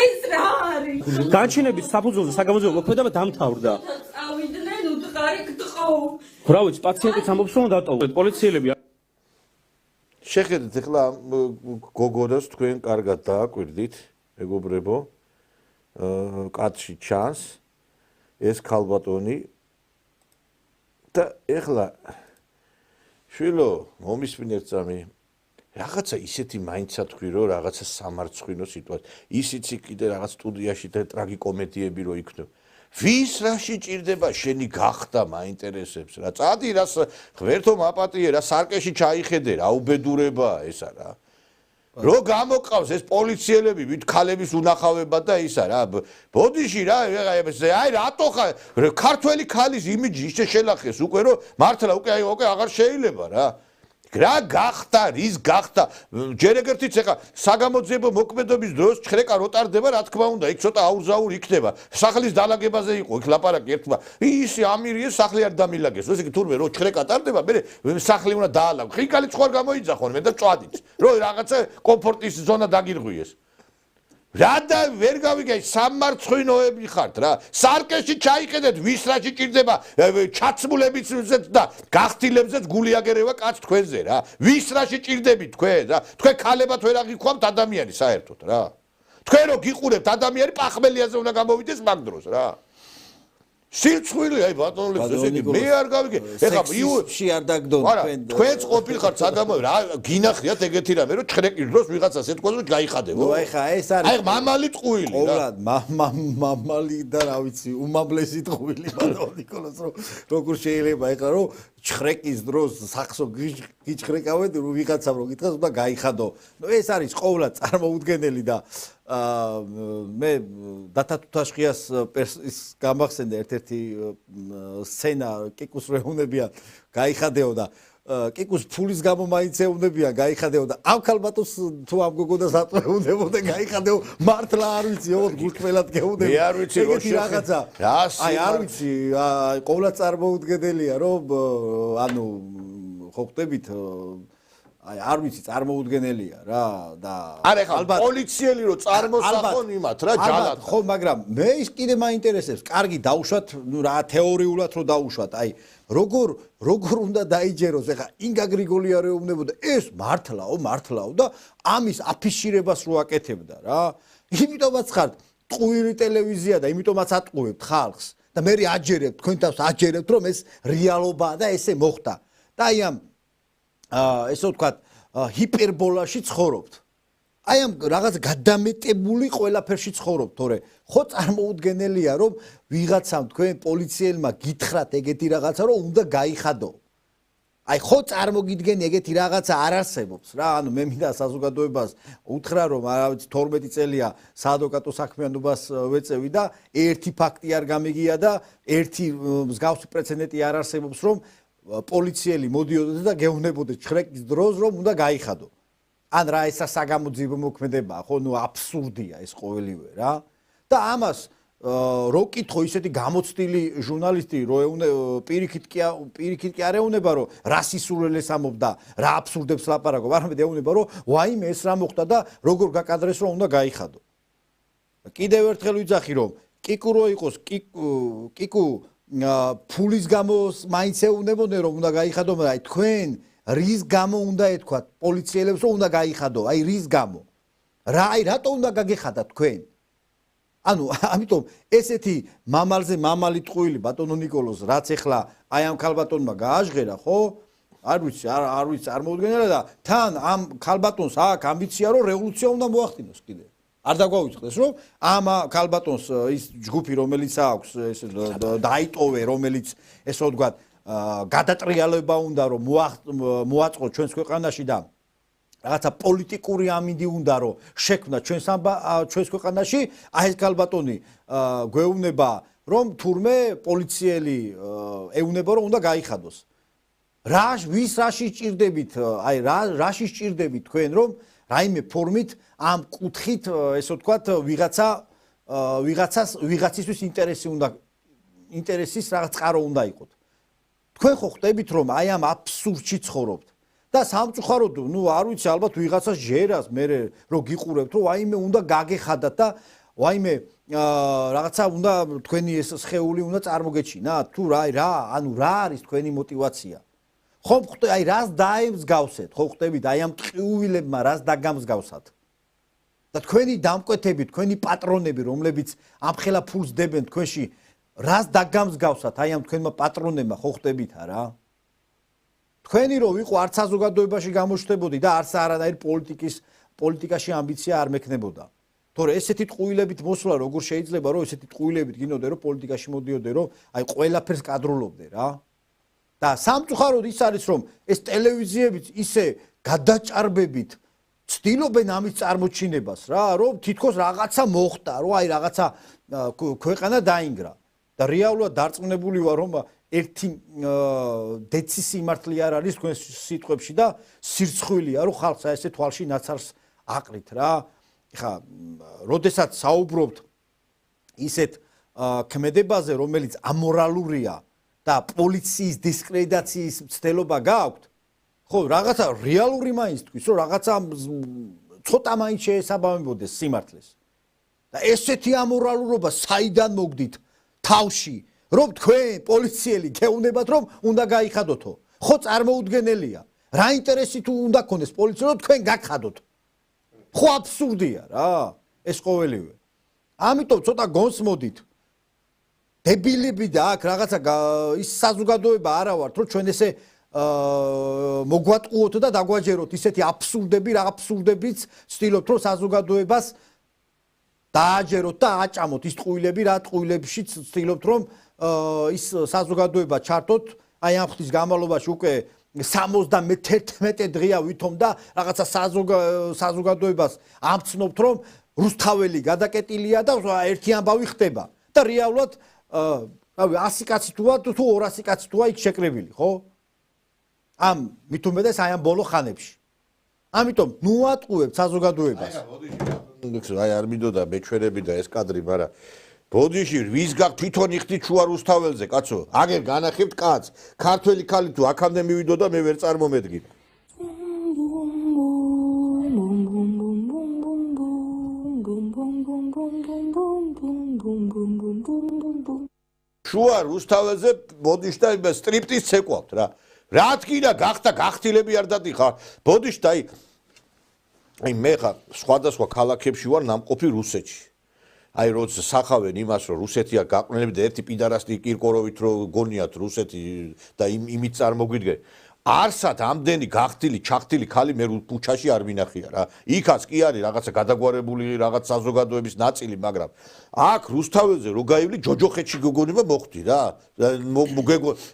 ეს რა არის განჩინების საფუძველზე საგამოძიებო მოქმედება დამთავრდა წავიდნენ უთხარი გტყო რა ვიცი პაციენტიც ამბობს რომ დატოვეთ პოლიციელები შეხედეთ ახლა გოგონას თქვენ კარგად დააკვირდით მეგობრებო კადრში ჩანს ეს ქალბატონი და ეხლა შვილო მომისმინეთ წამი რაღაცა ისეთი მაინცა თქვი რომ რაღაცა სამარცხვინო სიტუაცია ისიც კიდე რაღაც სტუდიაში და ტრაგიკომედიები რო იქნება ვის რაში ჭირდება შენი გახდა მაინტერესებს რა წადი რას ღმერთო მაპატიე რა სარკეში ჩაიხედე რა უბედურებაა ესა რა რო გამოყავს ეს პოლიციელები ვით ქალების უნახავება და ისა რა ბოდიში რა აი რატო ხარ ქართველი ქალის იმიჯი ისე შელახეს უკვე რომ მართლა უკვე აღარ შეიძლება რა რა გახდა რის გახდა ჯერ ეგერთიც ეხა საგამოძიებო მოქმედობის დროს ჩხრეკა რო ტარდება რა თქმა უნდა იქ ცოტა აურზაური იქნება სახლის დალაგებაზე იყო იქ ლაპარაკი ერთმა ისი ამირიე სახლი არ დამილაგეს ესე იგი თურმე რო ჩხრეკა ტარდება მე სახლი უნდა დაალაგო ხიკალი სხვა გამოიძახონ მე და წვადით რო რაღაცა კომფორტის ზონა დაგირღვიეს რა და ვერ გავიგე სამარცხვინოები ხართ რა სარკეში ჩაიხედეთ ვის რაში ჭირდება ჩაცმულებიც და გახtilebზეც გულიაგერევა კაც თქვენზე რა ვის რაში ჭირდებით თქვენ რა თქვენ ქალებად ვერ აღიქვამთ ადამიანი საერთოდ რა თქვენ რო გიყურებთ ადამიანი პახმელიაზე უნდა გამოვიდეს მაგ დროს რა სიცხვილი აი ბატონებს ესე იგი მე არ გავიგე ეხა სექსში არ დაგდონ თქვენ თქვენც ყოფილხართ საგამო რა გინახიათ ეგეთი რამე რომ ჩხრეკის დროს ვიღაცას ეთქვა რომ გაიხადებო ნუ ეხა ეს არის აი მამალი ტყუილი რა ყოვლად მამალი და რა ვიცი უმამლესი ტყუილი ბატონო ნიკოლას რომ როგორ შეიძლება ეხა რომ ჩხრეკის დროს სახსო გიჩხრეკავენ ვიღაცამ რომ გითხრას უნდა გაიხადო. ნუ ეს არის ყოველად წარმოუდგენელი და მე დათა თუთაშხიას გამახსენდა ერთ-ერთი სცენა კიკუს რეუნებიან გაიხადეო და კიკუს ფულის გამო მაინც ეუნებიან გაიხადეო და ამ ქალბატონს თუ ამ გოგონას ატყეუნებოდა გაიხადეო მართლა არ ვიცი ოღონდ გულწრფელად გეუნებოდა მე არ ვიცი ეგეთი რაღაცა აი არ ვიცი ყოველად წარმოუდგენელია რომ ანუ ხო ხტებით აი არ ვიცი წარმოუდგენელია რა და არა ხალხ პოლიციელი რო წარმოსახონ იმათ რა ჯალად ხო მაგრამ მე ის კიდე მაინტერესებს კარგი დაუშვათ ნუ რა თეორიულად რო დაუშვათ აი როგორ უნდა დაიჯეროს ეხა ინგა გრიგოლია რეუბნებოდა ეს მართლაო და ამის აფიშირებას რო აკეთებდა რა იმიტომაც ხართ ტყუილი ტელევიზია და იმიტომაც ატყუებთ ხალხს და მე აჯერებთ თქვენ თავს აჯერებთ რომ ეს რეალობაა და ესე მოხდა და აი ამ ესე ვთქვათ ჰიპერბოლაში ცხოვრობთ აი ამ რაღაც გადამეტებული ყველაფერში ცხოვრობთ თორე ხო წარმოუდგენელია რომ ვიღაცამ თქვენ პოლიციელმა გითხრათ ეგეთი რაღაცა რომ უნდა გაიხადო აი ხო წარმოგიდგენ ეგეთი რაღაცა არ არსებობს რა ანუ მე მინდა საზოგადოებას უთხრა რომ არავის 12 წელია საადვოკატო საქმიანობას ვეწევი და ერთი ფაქტი არ გამიგია და ერთი მსგავსი პრეცედენტი არ არსებობს რომ პოლიციელი მოდიოდა და გეუბნებოდა ჩხრეკის დროს რომ უნდა გაიხადო ან რა ესა საგამოძიებო მოქმედებაა ხო ნუ აბსურდია ეს ყოველივე რა და ამას რო კითხო ისეთი გამოცდილი ჟურნალისტი რო პირიქით კი არ ეუნება რომ რა სისულელეს ამობდა რა აბსურდებს ლაპარაკობ არამედ ეუნება რომ ვაიმე ეს რა მოხდა და როგორ გაკადრეს რომ უნდა გაიხადო კიდევ ერთხელ ვიძახი რომ კიკუ რო იყოს კიკუ ფულის გამო მაინც ეუნებოდნენ რომ უნდა გაიხადო მაგრამ აი თქვენ რის გამო უნდა ეთქვათ პოლიციელებს რომ უნდა გაიხადო აი რის გამო რა აი რატო უნდა გაგეხადათ თქვენ ანუ ამიტომ ესეთი მამალზე მამალი ტყუილი ბატონო ნიკოლოზ რაც ეხლა აი ამ ქალბატონმა გააჟღერა ხო არ ვიცი წარმოუდგენელი და თან ამ ქალბატონს აქვს ამბიცია რომ რევოლუცია უნდა მოახდინოს კიდე არ დაგვაუწყდეს რომ ამ ქალბატონს ის ჯგუფი რომელიც აქვს ეს დაიტოვე რომელიც ესე ვთქვათ გადატრიალება უნდა რომ მოაწყო ჩვენს ქვეყანაში და რაღაცა პოლიტიკური ამინდი უნდა რომ შექმნა ჩვენს ქვეყანაში აი ეს ქალბატონი გვეუბნება რომ თურმე პოლიციელი ეუბნება რომ უნდა გაიხადოს ვის რაში სჭირდებით აი რაში სჭირდებით თქვენ რომ რაიმე ფორმით ამ კუთხით ესე ვთქვათ ვიღაცისთვის ინტერესის რაღაც წყარო უნდა იყოთ თქვენ ხო ხტებით რომ აი ამ აბსურდში ცხოვრობთ და სამწუხაროდ ნუ არ ვიცი ალბათ ვიღაცას ჟერას მე რომ გიყურებთ რომ ვაიმე უნდა გაგეხადათ და ვაიმე რაღაცა უნდა თქვენი ეს სხეული უნდა წარმოგეჩინათ თუ ანუ რა არის თქვენი мотиваცია ხომ აი რას დაემსგავსეთ ხო ხტებით აი ამ ტყუილებმა რას დაგამსგავსათ და თქვენი დამკვეთები თქვენი პატრონები რომლებიც ამხელა ფულს დებენ თქვენში რას დაგამსგავსათ აი ამ თქვენმა პატრონებმა ხო ხტებით არა თქვენი რო ვიყო არც საზოგადოებაში გამოჩნდებოდი და არც არანაირ პოლიტიკაში ამბიცია არ მექნებოდა თორე ესეთი ტყუილებით მოსვლა როგორ შეიძლება რომ ესეთი ტყუილებით გინოდე რომ პოლიტიკაში მოდიოდე რომ აი ყველაფერს კადრულობდე რა და სამწუხაროდ ის არის რომ ეს ტელევიზიებიც ისე გადაჭარბებით ცდილობენ ამის წარმოჩინებას რა რომ თითქოს რაღაცა მოხდა რომ აი რაღაცა ქვეყანა დაინგრა და რეალურად დარწმუნებული ვარ რომ ერთი დეცი სიმართლე არ არის თქვენ სიტყვებში და სირცხვილია რომ ხალხს ესე თვალში ნაცარს აყრით რა ეხა როდესაც საუბრობთ ისეთ ქმედებაზე რომელიც ამორალურია და პოლიციის დისკრედიტაციის მცდელობა გააქვთ ხო რაღაცა რეალური მაინც თქვის რომ რაღაცა ცოტა მაინც შეესაბამებოდეს სიმართლეს და ესეთი ამორალურობა საიდან მოგდით თავში რომ თქვენ პოლიციელი გეუბნებათ რომ უნდა გაიხადოთო ხო წარმოუდგენელია რა ინტერესი თუ უნდა გქონდეს პოლიციელს რომ თქვენ გაგხადოთ ხო აბსურდია რა ეს ყოველივე ამიტომ ცოტა გონსმოდით დებილები და აქ რაღაცა ის საზოგადოება არა ვართ რომ ჩვენ ესე მოგვატყუოთ და დაგვაჯეროთ ისეთი აბსურდები რა აბსურდებიც ვცდილობთ რომ საზოგადოებას დააჯეროთ და აჭამოთ ის ტყუილები რა ტყუილებში ვცდილობთ რომ ის საზოგადოება ჩართოთ აი ამ ხნის განმავლობაში უკვე 71 დღეა ვითომ და რაღაცა საზოგადოებას ამცნობთ რომ რუსთაველი გადაკეტილია და ერთი ამბავი ხდება და რეალურად რავი 100 კაცი თუა თუ 200 კაცი თუა იქ შეკრებილი ხო ამ მით უმეტეს აი ამ ბოლო ხანებში ამიტომ ნუ ატყუებთ საზოგადოებას აი არ მინდოდა მეჩვენები და ეს კადრი მაგრამ ბოდიში ვის გაქვს თვითონ იხდით შუა რუსთაველზე კაცო აგერ განახებთ კაცს ქართველი ქალი თუ აქამდე მივიდო და მე ვერ წარმომედგინე შუა რუსთაველზე ბოდიშ და სტრიპტიზ ცეკვავთ რა თქინა გახდა გახთილები არ დადიხარ ბოდიშ და აი მე ხარ სხვადასხვა ქალაქებში ვარ ნამყოფი რუსეთში აი როცა სახავენ იმას რომ რუსეთია გაყვნილები და ერთი პიდარასტი კირკოროვით რო გონიათ რუსეთი და იმით წარმოგვიდგენ არსად ამდენი გახთილი ჩახთილი ხალი მე პუჩაში არ მინახია რა იქაც კი არის რაღაცა გადაგვარებული რაღაც საზოგადოების ნაწილი მაგრამ აქ რუსთაველზე რო გაივლი ჯოჯოხეთში გოგონება მოხდი რა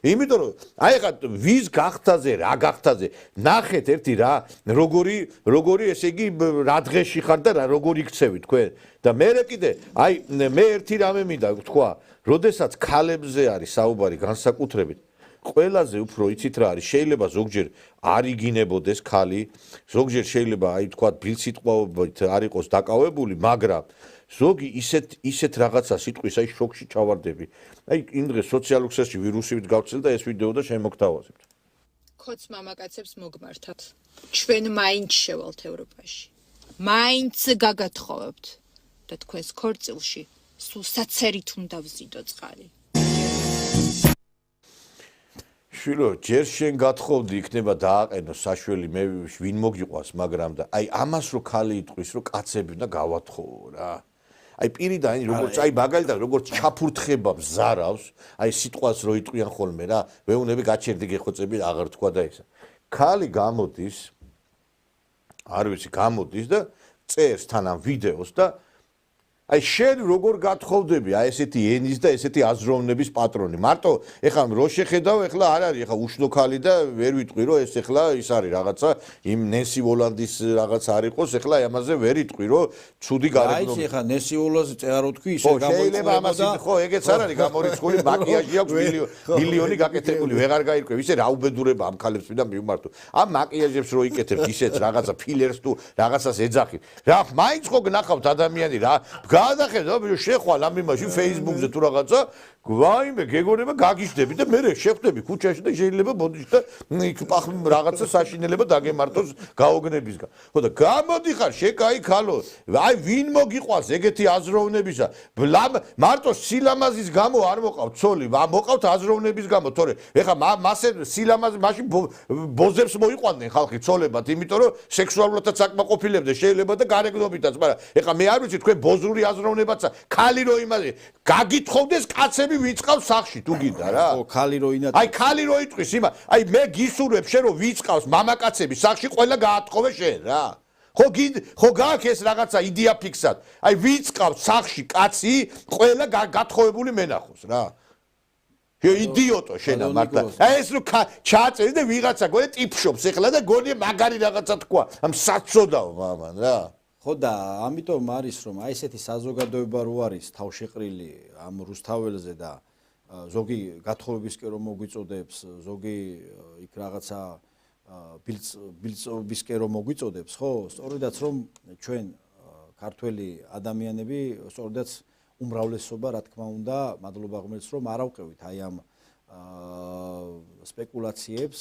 იმიტომ რომ აი ხა ვის გახთაზე რა გახთაზე ნახეთ ერთი რა როგორი ესე იგი რა დღეში ხარ და რა როგორი იქცევი თქვენ და მე კიდე აი მე ერთი რამე მინდა თქვა როდესაც ქალებზე არის საუბარი განსაკუთრებით ყველაზე უფრო იცით რა არის შეიძლება ზოგჯერ არ იგინებოდეს ქალი ზოგჯერ შეიძლება აი თქვა ბილსიტყვაობით არ იყოს დაკავებული მაგრამ ზოგი ისეთ რაღაცა სიტყვის აი შოკში ჩავარდები აი იმ დღეს სოციალურ ქსელში ვირუსივით გავცილ და ეს ვიდეო და შემოგთავაზებთ ხოც მამაკაცებს მოგმართათ ჩვენ მაინც შევალთ ევროპაში მაინც გაგათხოვებთ და თქვენს ქორწილში სულ საცერით უნდა ვზიდო წყალი შვილო ჯერ შენ გათხოვდი იქნება დააყენო საშველი მე ვინ მოგიყვას მაგრამ და აი ამას რო ქალი იტყვის რო კაცები უნდა გავათხოვო რა აი პირიდან როგორც აი მაგალითად როგორც ჩაფურთხება მზარავს აი სიტყვას რო იტყვიან ხოლმე რა ვეუნები გაჩერდი გეხოცები აღარ თქვა და ისა ქალი გამოდის არ ვიცი გამოდის და წერს თან ამ ვიდეოს და აი შენ როგორ გათხოვდები აი ესეთი ენის და ესეთი აზროვნების პატრონი მარტო ეხლა რო შეხედავ ეხლა არ არის ეხლა უშნო ქალი და ვერ ვიტყვი რომ ეს ეხლა ის არის რაღაცა იმ ნენსი ვოლანდის რაღაც არ იყოს ეხლა ამაზე ვერ იტყვი რომ ცუდი გარეგნობა აი ეხლა ნენსი ვოლანს წერო თქვი ისე გამოიყურება და ხო ეგეც არ არის გამორიცხული მაკიაჟი აქვს მილიონი გაკეთებული ვეღარ გაირკვევ ისე რა უბედურება ამ ქალებს ვიდა მივმართო ამ მაკიაჟებს რო იკეთებ ისეთ რაღაცა ფილერს თუ რაღაცას ეძახი რა მაინც ხო გნახავთ ადამიანი რა გადახედავ შეხვალ ამ იმაში Facebook-ზე თუ რაღაცა გვაიმე გეგონება გაგიჟდები და მე შეხვდები ქუჩაში და შეიძლება ბოდიში და იქ რაღაცა საშინელება დაგემართოს გაოგნებისგან ხო და გამოდიხარ შეკაი ქალო აი ვინ მოგიყვას ეგეთი აზროვნებისა მარტო სილამაზის გამო არ მოყავთ ცოლი მოყავთ აზროვნების გამო თორე ეხა მასე სილამაზი მაშინ ბოზებს მოიყვანდნენ ხალხი ცოლებად იმიტომ რომ სექსუალურადაც აკმაყოფილებდნენ შეიძლება და გარეგნობითაც მაგრამ ეხა მე არ ვიცი თქვენ ბოზური აზროვნებაცა ქალი რო იმაზე გაგითხოვდეს კაცები ვიწყავს სახში თუ გინდა რა ხო ქალი რო ინატ აი ქალი რო იტყვის იმა აი მე გისურვებ შენ რომ ვიწყავს მამაკაცები სახში ყველა გაათხოვე შენ რა ხო გააქვს ეს რაღაცა იდეა ფიქსად აი ვიწყავს სახში კაცი ყველა გათხოვებული მენახოს რა იდიოტო შენა მარტა აი ეს რო ჩააწერი და ვიღაცა გონე ტიპშობს ეხლა და გონე მაგარი რაღაცა თქვა ამ საწოდაო მამან რა ხო და ამიტომ არის რომ აი ესეთი საზოგადოება რო არის თავშეყრილი ამ რუსთაველზე და ზოგი გათხოვებისკენ რომ მოგვიწოდებს ზოგი იქ რაღაცა ბილწობისკენ რომ მოგვიწოდებს ხო სწორედაც რომ ჩვენ ქართველი ადამიანები სწორედაც უმრავლესობა რა თქმა უნდა მადლობა ღმერთს რომ არ ავყევით აი ამ სპეკულაციებს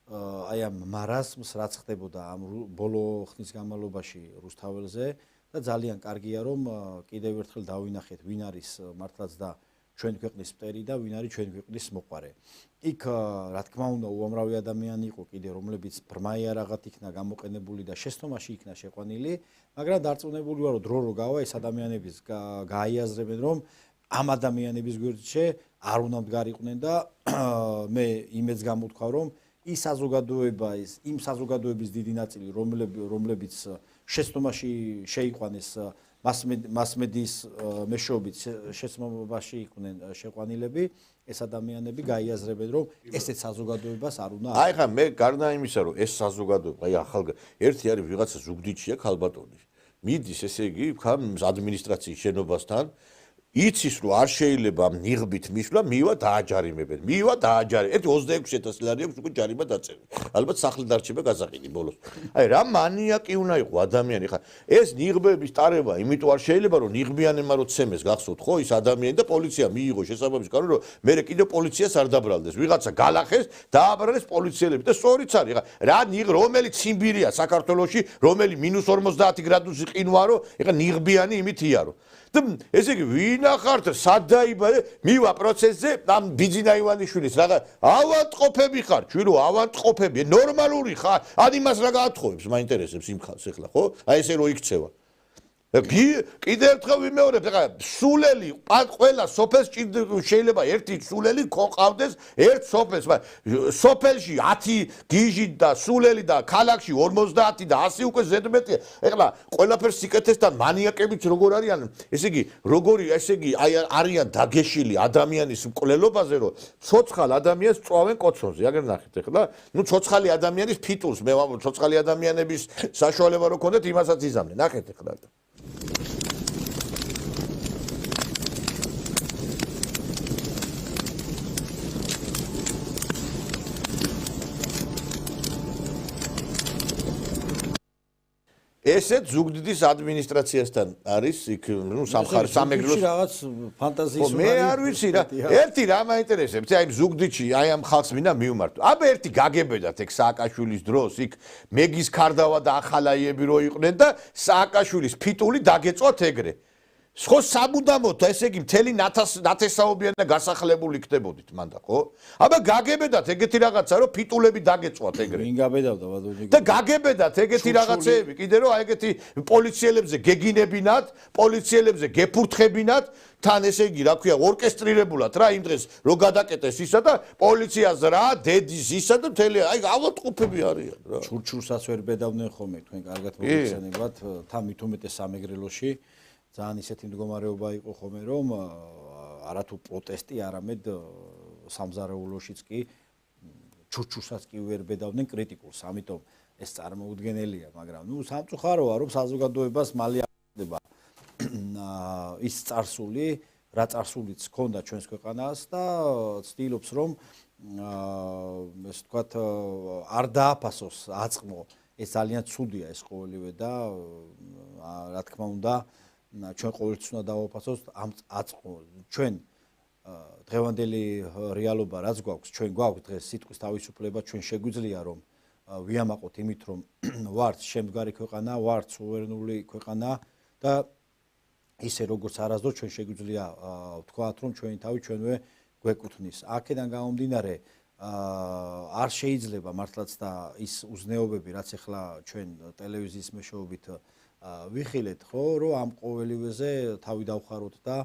აი ამ მარაზმს რაც ხდებოდა ამ ბოლო ხნის განმავლობაში რუსთაველზე და ძალიან კარგია რომ კიდევ ერთხელ დავინახეთ ვინ არის მართლაც და ჩვენ ქვეყნის მტერი და ვინ არის ჩვენ ქვეყნის მოყვარე. იქ რა თქმა უნდა უამრავი ადამიანი იყო კიდე რომლებიც ბრმაიარაღად იქნა გამოყენებული და შეცდომაში იქნა შეყვანილი, მაგრამ დარწმუნებული ვარ რომ დრო რო გავა ეს ადამიანების გაიაზრებენ რომ ამ ადამიანების გვერდში არ უნდა მდგარიყვნენ და მე იმედს გამოთქვავ რომ ის საზოგადოება იმ საზოგადოების დიდი ნაწილი რომლებიც შეცდომაში შეიყვანეს მასმედიის მეშვეობით შეცდომობაში იყვნენ შეყვანილები, ეს ადამიანები გაიაზრებენ, რომ ესეც საზოგადოებას არ უნდა. აი ხა მე გარდა იმისა, რომ ეს საზოგადოება, აი ერთი არის ვიღაცა ზუგდიდშია ქალბატონი. მიდის ესე იგი ადმინისტრაციის შენობასთან იცის რომ არ შეიძლება ნიღბით მისვლა, მივა დააჯარიმებენ. მივა დააჯარი. ერთი 26,000 ლარი აქვს უკვე ჯარიმა დაწერილი. ალბათ სახლი დარჩება გაზაყინი ბოლოს. აი რა მანიაკი უნდა იყოს ადამიანი ხა. ეს ნიღბების ტარება, იმიტომ არ შეიძლება რომ ნიღბიანებმა რო ცემეს გახსოვთ ხო ის ადამიანი და პოლიცია მიიღო შესაბამის კანონი რომ მე კიდე პოლიციას არ დაბრალდეს. ვიღაცა გალახეს, დააბრალეს პოლიციელები და სწორიც არის ხა. რა რომელი ციმბირია საქართველოში, რომელი -50 გრადუსი ყინვარო, ეხა ნიღბიანი იმით იარო. და ესე იგი ვინახართ სადაიბადე მივა პროცესზე ამ ბიძინა ივანიშვილის რაღა ავანტყოფები ხარ ჩვენ რო ავანტყოფები ნორმალური ხარ ან იმას რა გაათხოვებს მაინტერესებს იმ ხალხს ეხლა ხო აი ესე რო იქცევა კიდე ერთხელ ვიმეორებ ეხლა სულელი ყველა სოფელს შეიძლება ერთი სულელი ყავდეს ერთ სოფელს სოფელში 10 გიჟი და სულელი და ქალაქში 50 და 100 უკვე ზედმეტია ეხლა ყველაფერს სიკეთესთან მანიაკებიც როგორ არიან ესე იგი როგორი ესე იგი აი არიან დაგეშილი ადამიანის მკვლელობაზე რომ ცოცხალ ადამიანს წვავენ კოცონზე აგერ ნახეთ ეხლა ნუ ცოცხალი ადამიანის ფიტულს მე ვამბობ ცოცხალი ადამიანების საშუალება რო ქონდეთ იმასაც იზამდნენ ნახეთ ეხლა ესეც ზუგდიდის ადმინისტრაციასთან არის იქ ნუ სამეგრელოს რაღაც ფანტაზიის მე არ ვიცი რა ერთი რა მაინტერესებს აი ზუგდიდში აი ამ ხალხს მინდა მივმართო აბა ერთი გაგებედათ ეგ სააკაშვილის დროს იქ მეგის ქარდავა და ახალაიები რო იყვნენ და სააკაშვილის ფიტული დაგეწვათ ეგრე ხო სამუდამოდ ესე იგი მთელი ნათესაობიან და გასახლებული იქნებოდით მანდა ხო? აბა გაგებედათ ეგეთი რაღაცა რომ ფიტულები დაგეწვათ ეგრე. ვინ გაბედავდა ბატონო? და გაგებედათ ეგეთი რაღაცეები კიდე რომ აი ეგეთი პოლიციელებზე გეგინებინათ, პოლიციელებზე გეფურთხებინათ, თან ესე იგი რა ქვია ორკესტრირებულად რა იმ დღეს რო გადაკეტეს ისა და პოლიციას რა დედის ისა და მთელი აი ავადმყოფები არიან რა. ჩურჩურსაც ვერ ბედავდნენ ხოლმე თქვენ კარგად მოგეხსენებათ თან მით უმეტეს სამეგრელოში ძალიან ისეთი მდგომარეობა იყო ხოლმე რომ არათუ პროტესტი არამედ სამზარეულოშიც კი ჩურჩურსაც კი ვერ ბედავდნენ კრიტიკულს ამიტომ ეს წარმოუდგენელია მაგრამ ნუ სამწუხაროა რომ საზოგადოებას მალე აღდება ის წარსული რა წარსულიც ჰქონდა ჩვენს ქვეყანას და ცდილობს რომ ეს თქვათ არ დააფასოს აწყმო ეს ძალიან ცუდია ეს ყოველივე და რა თქმა უნდა ჩვენ ყოველთვის უნდა დავაფასოთ ამ აწყო ჩვენ დღევანდელი რეალობა რაც გვაქვს ჩვენ გვაქვს დღეს სიტყვის თავისუფლება ჩვენ შეგვიძლია რომ ვიამაყოთ იმით რომ ვართ შემდგარი ქვეყანა ვართ სუვერენული ქვეყანა და ისე როგორც არასდროს ჩვენ შეგვიძლია ვთქვათ რომ ჩვენი თავი ჩვენვე გვეკუთვნის აქედან გამომდინარე არ შეიძლება მართლაც და ის უზნეობები რაც ახლა ჩვენ ტელევიზიის მეშვეობით ვიხილეთ ხო რომ ამ ყოველივეზე თავი დავხაროთ და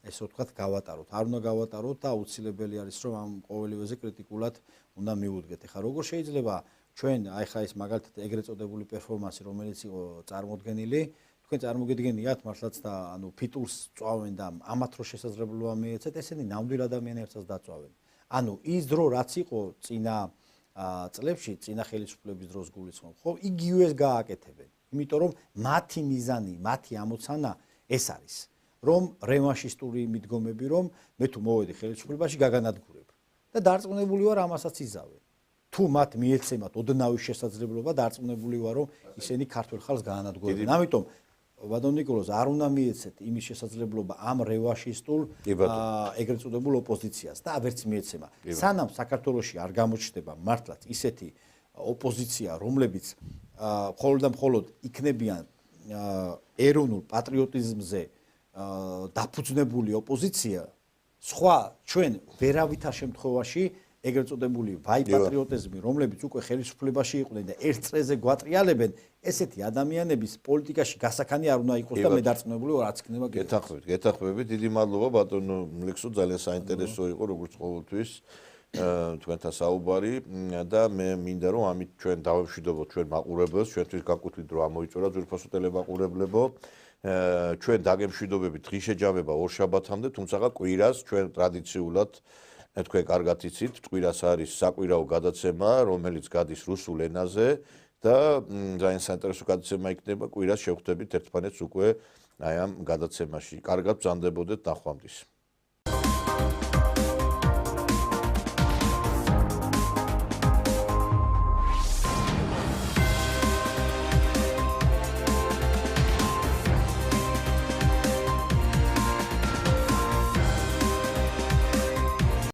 ესე ვთქვათ გავატაროთ არ უნდა გავატაროთ და აუცილებელი არის რომ ამ ყოველივეზე კრიტიკულად უნდა მივუდგეთ ეხლა როგორ შეიძლება ჩვენ აი ხა ეს მაგალითად ეგრეთ წოდებული პერფორმანსი რომელიც იყო წარმოდგენილი თქვენ წარმოგიდგენიათ მართლაც და ანუ ფიტულს წვავენ და ამათ რო შესაძლებლობა მიეცეთ ესენი ნამდვილ ადამიანებსაც დაწვავენ ანუ ის დრო რაც იყო წინა წლებში წინა ხელისუფლების დროს გულისხმობ ხო იგივეს გააკეთებენ იმიტომ რომ მათი მიზანი, მათი ამოცანა ეს არის, რომ რევანშისტური მიდგომები რომ მე თუ მოვედი ხელისუფლებაში გაგანადგურებ და დარწმუნებული ვარ ამასაც იზავენ. თუ მათ მიეცემათ ოდნავი შესაძლებლობა დარწმუნებული ვარ რომ ისინი ქართულ ხალხს გაანადგურებენ. ამიტომ ბატონ ნიკოლოზ არ უნდა მიეცეთ იმის შესაძლებლობა ამ რევანშისტულ ეგრეთ წოდებულ ოპოზიციას და ვერც მიეცემა. სანამ საქართველოში არ გამოჩნდება მართლაც ისეთი ოპოზიცია რომლებიც მხოლოდ და მხოლოდ იქნებიან ეროვნულ პატრიოტიზმზე დაფუძნებული ოპოზიცია სხვა ჩვენ ვერავითარ შემთხვევაში ეგრეთ წოდებული ვაი პატრიოტიზმი რომლებიც უკვე ხელისუფლებაში იყვნენ და ერთ წრეზე გვატრიალებენ ესეთი ადამიანების პოლიტიკაში გასაქანი არ უნდა იყოს და მე დარწმუნებული ვარ რაც იქნება გეთანხმებით დიდი მადლობა ბატონო ლექსო ძალიან საინტერესო იყო როგორც ყოველთვის თქვენთან საუბარი და მე მინდა რომ ამით ჩვენ დავემშვიდობოთ ჩვენ მაყურებელს, ჩვენთვის განკუთვნილ დრო ამოიწურა ძვირფასო ტელემაყურებლებო. ჩვენ დაგემშვიდობებით ღირსშეჯამება ორშაბათამდე, თუმცა კვირას ჩვენ ტრადიციულად თქვენ კარგად იცით, კვირას არის საკვირაო გადაცემა, რომელიც გადის რუსულ ენაზე და ძალიან საინტერესო გადაცემა იქნება. კვირას შევხვდებით ერთმანეთს უკვე აი ამ გადაცემაში. კარგად ბრძანდებოდეთ ნახვამდის.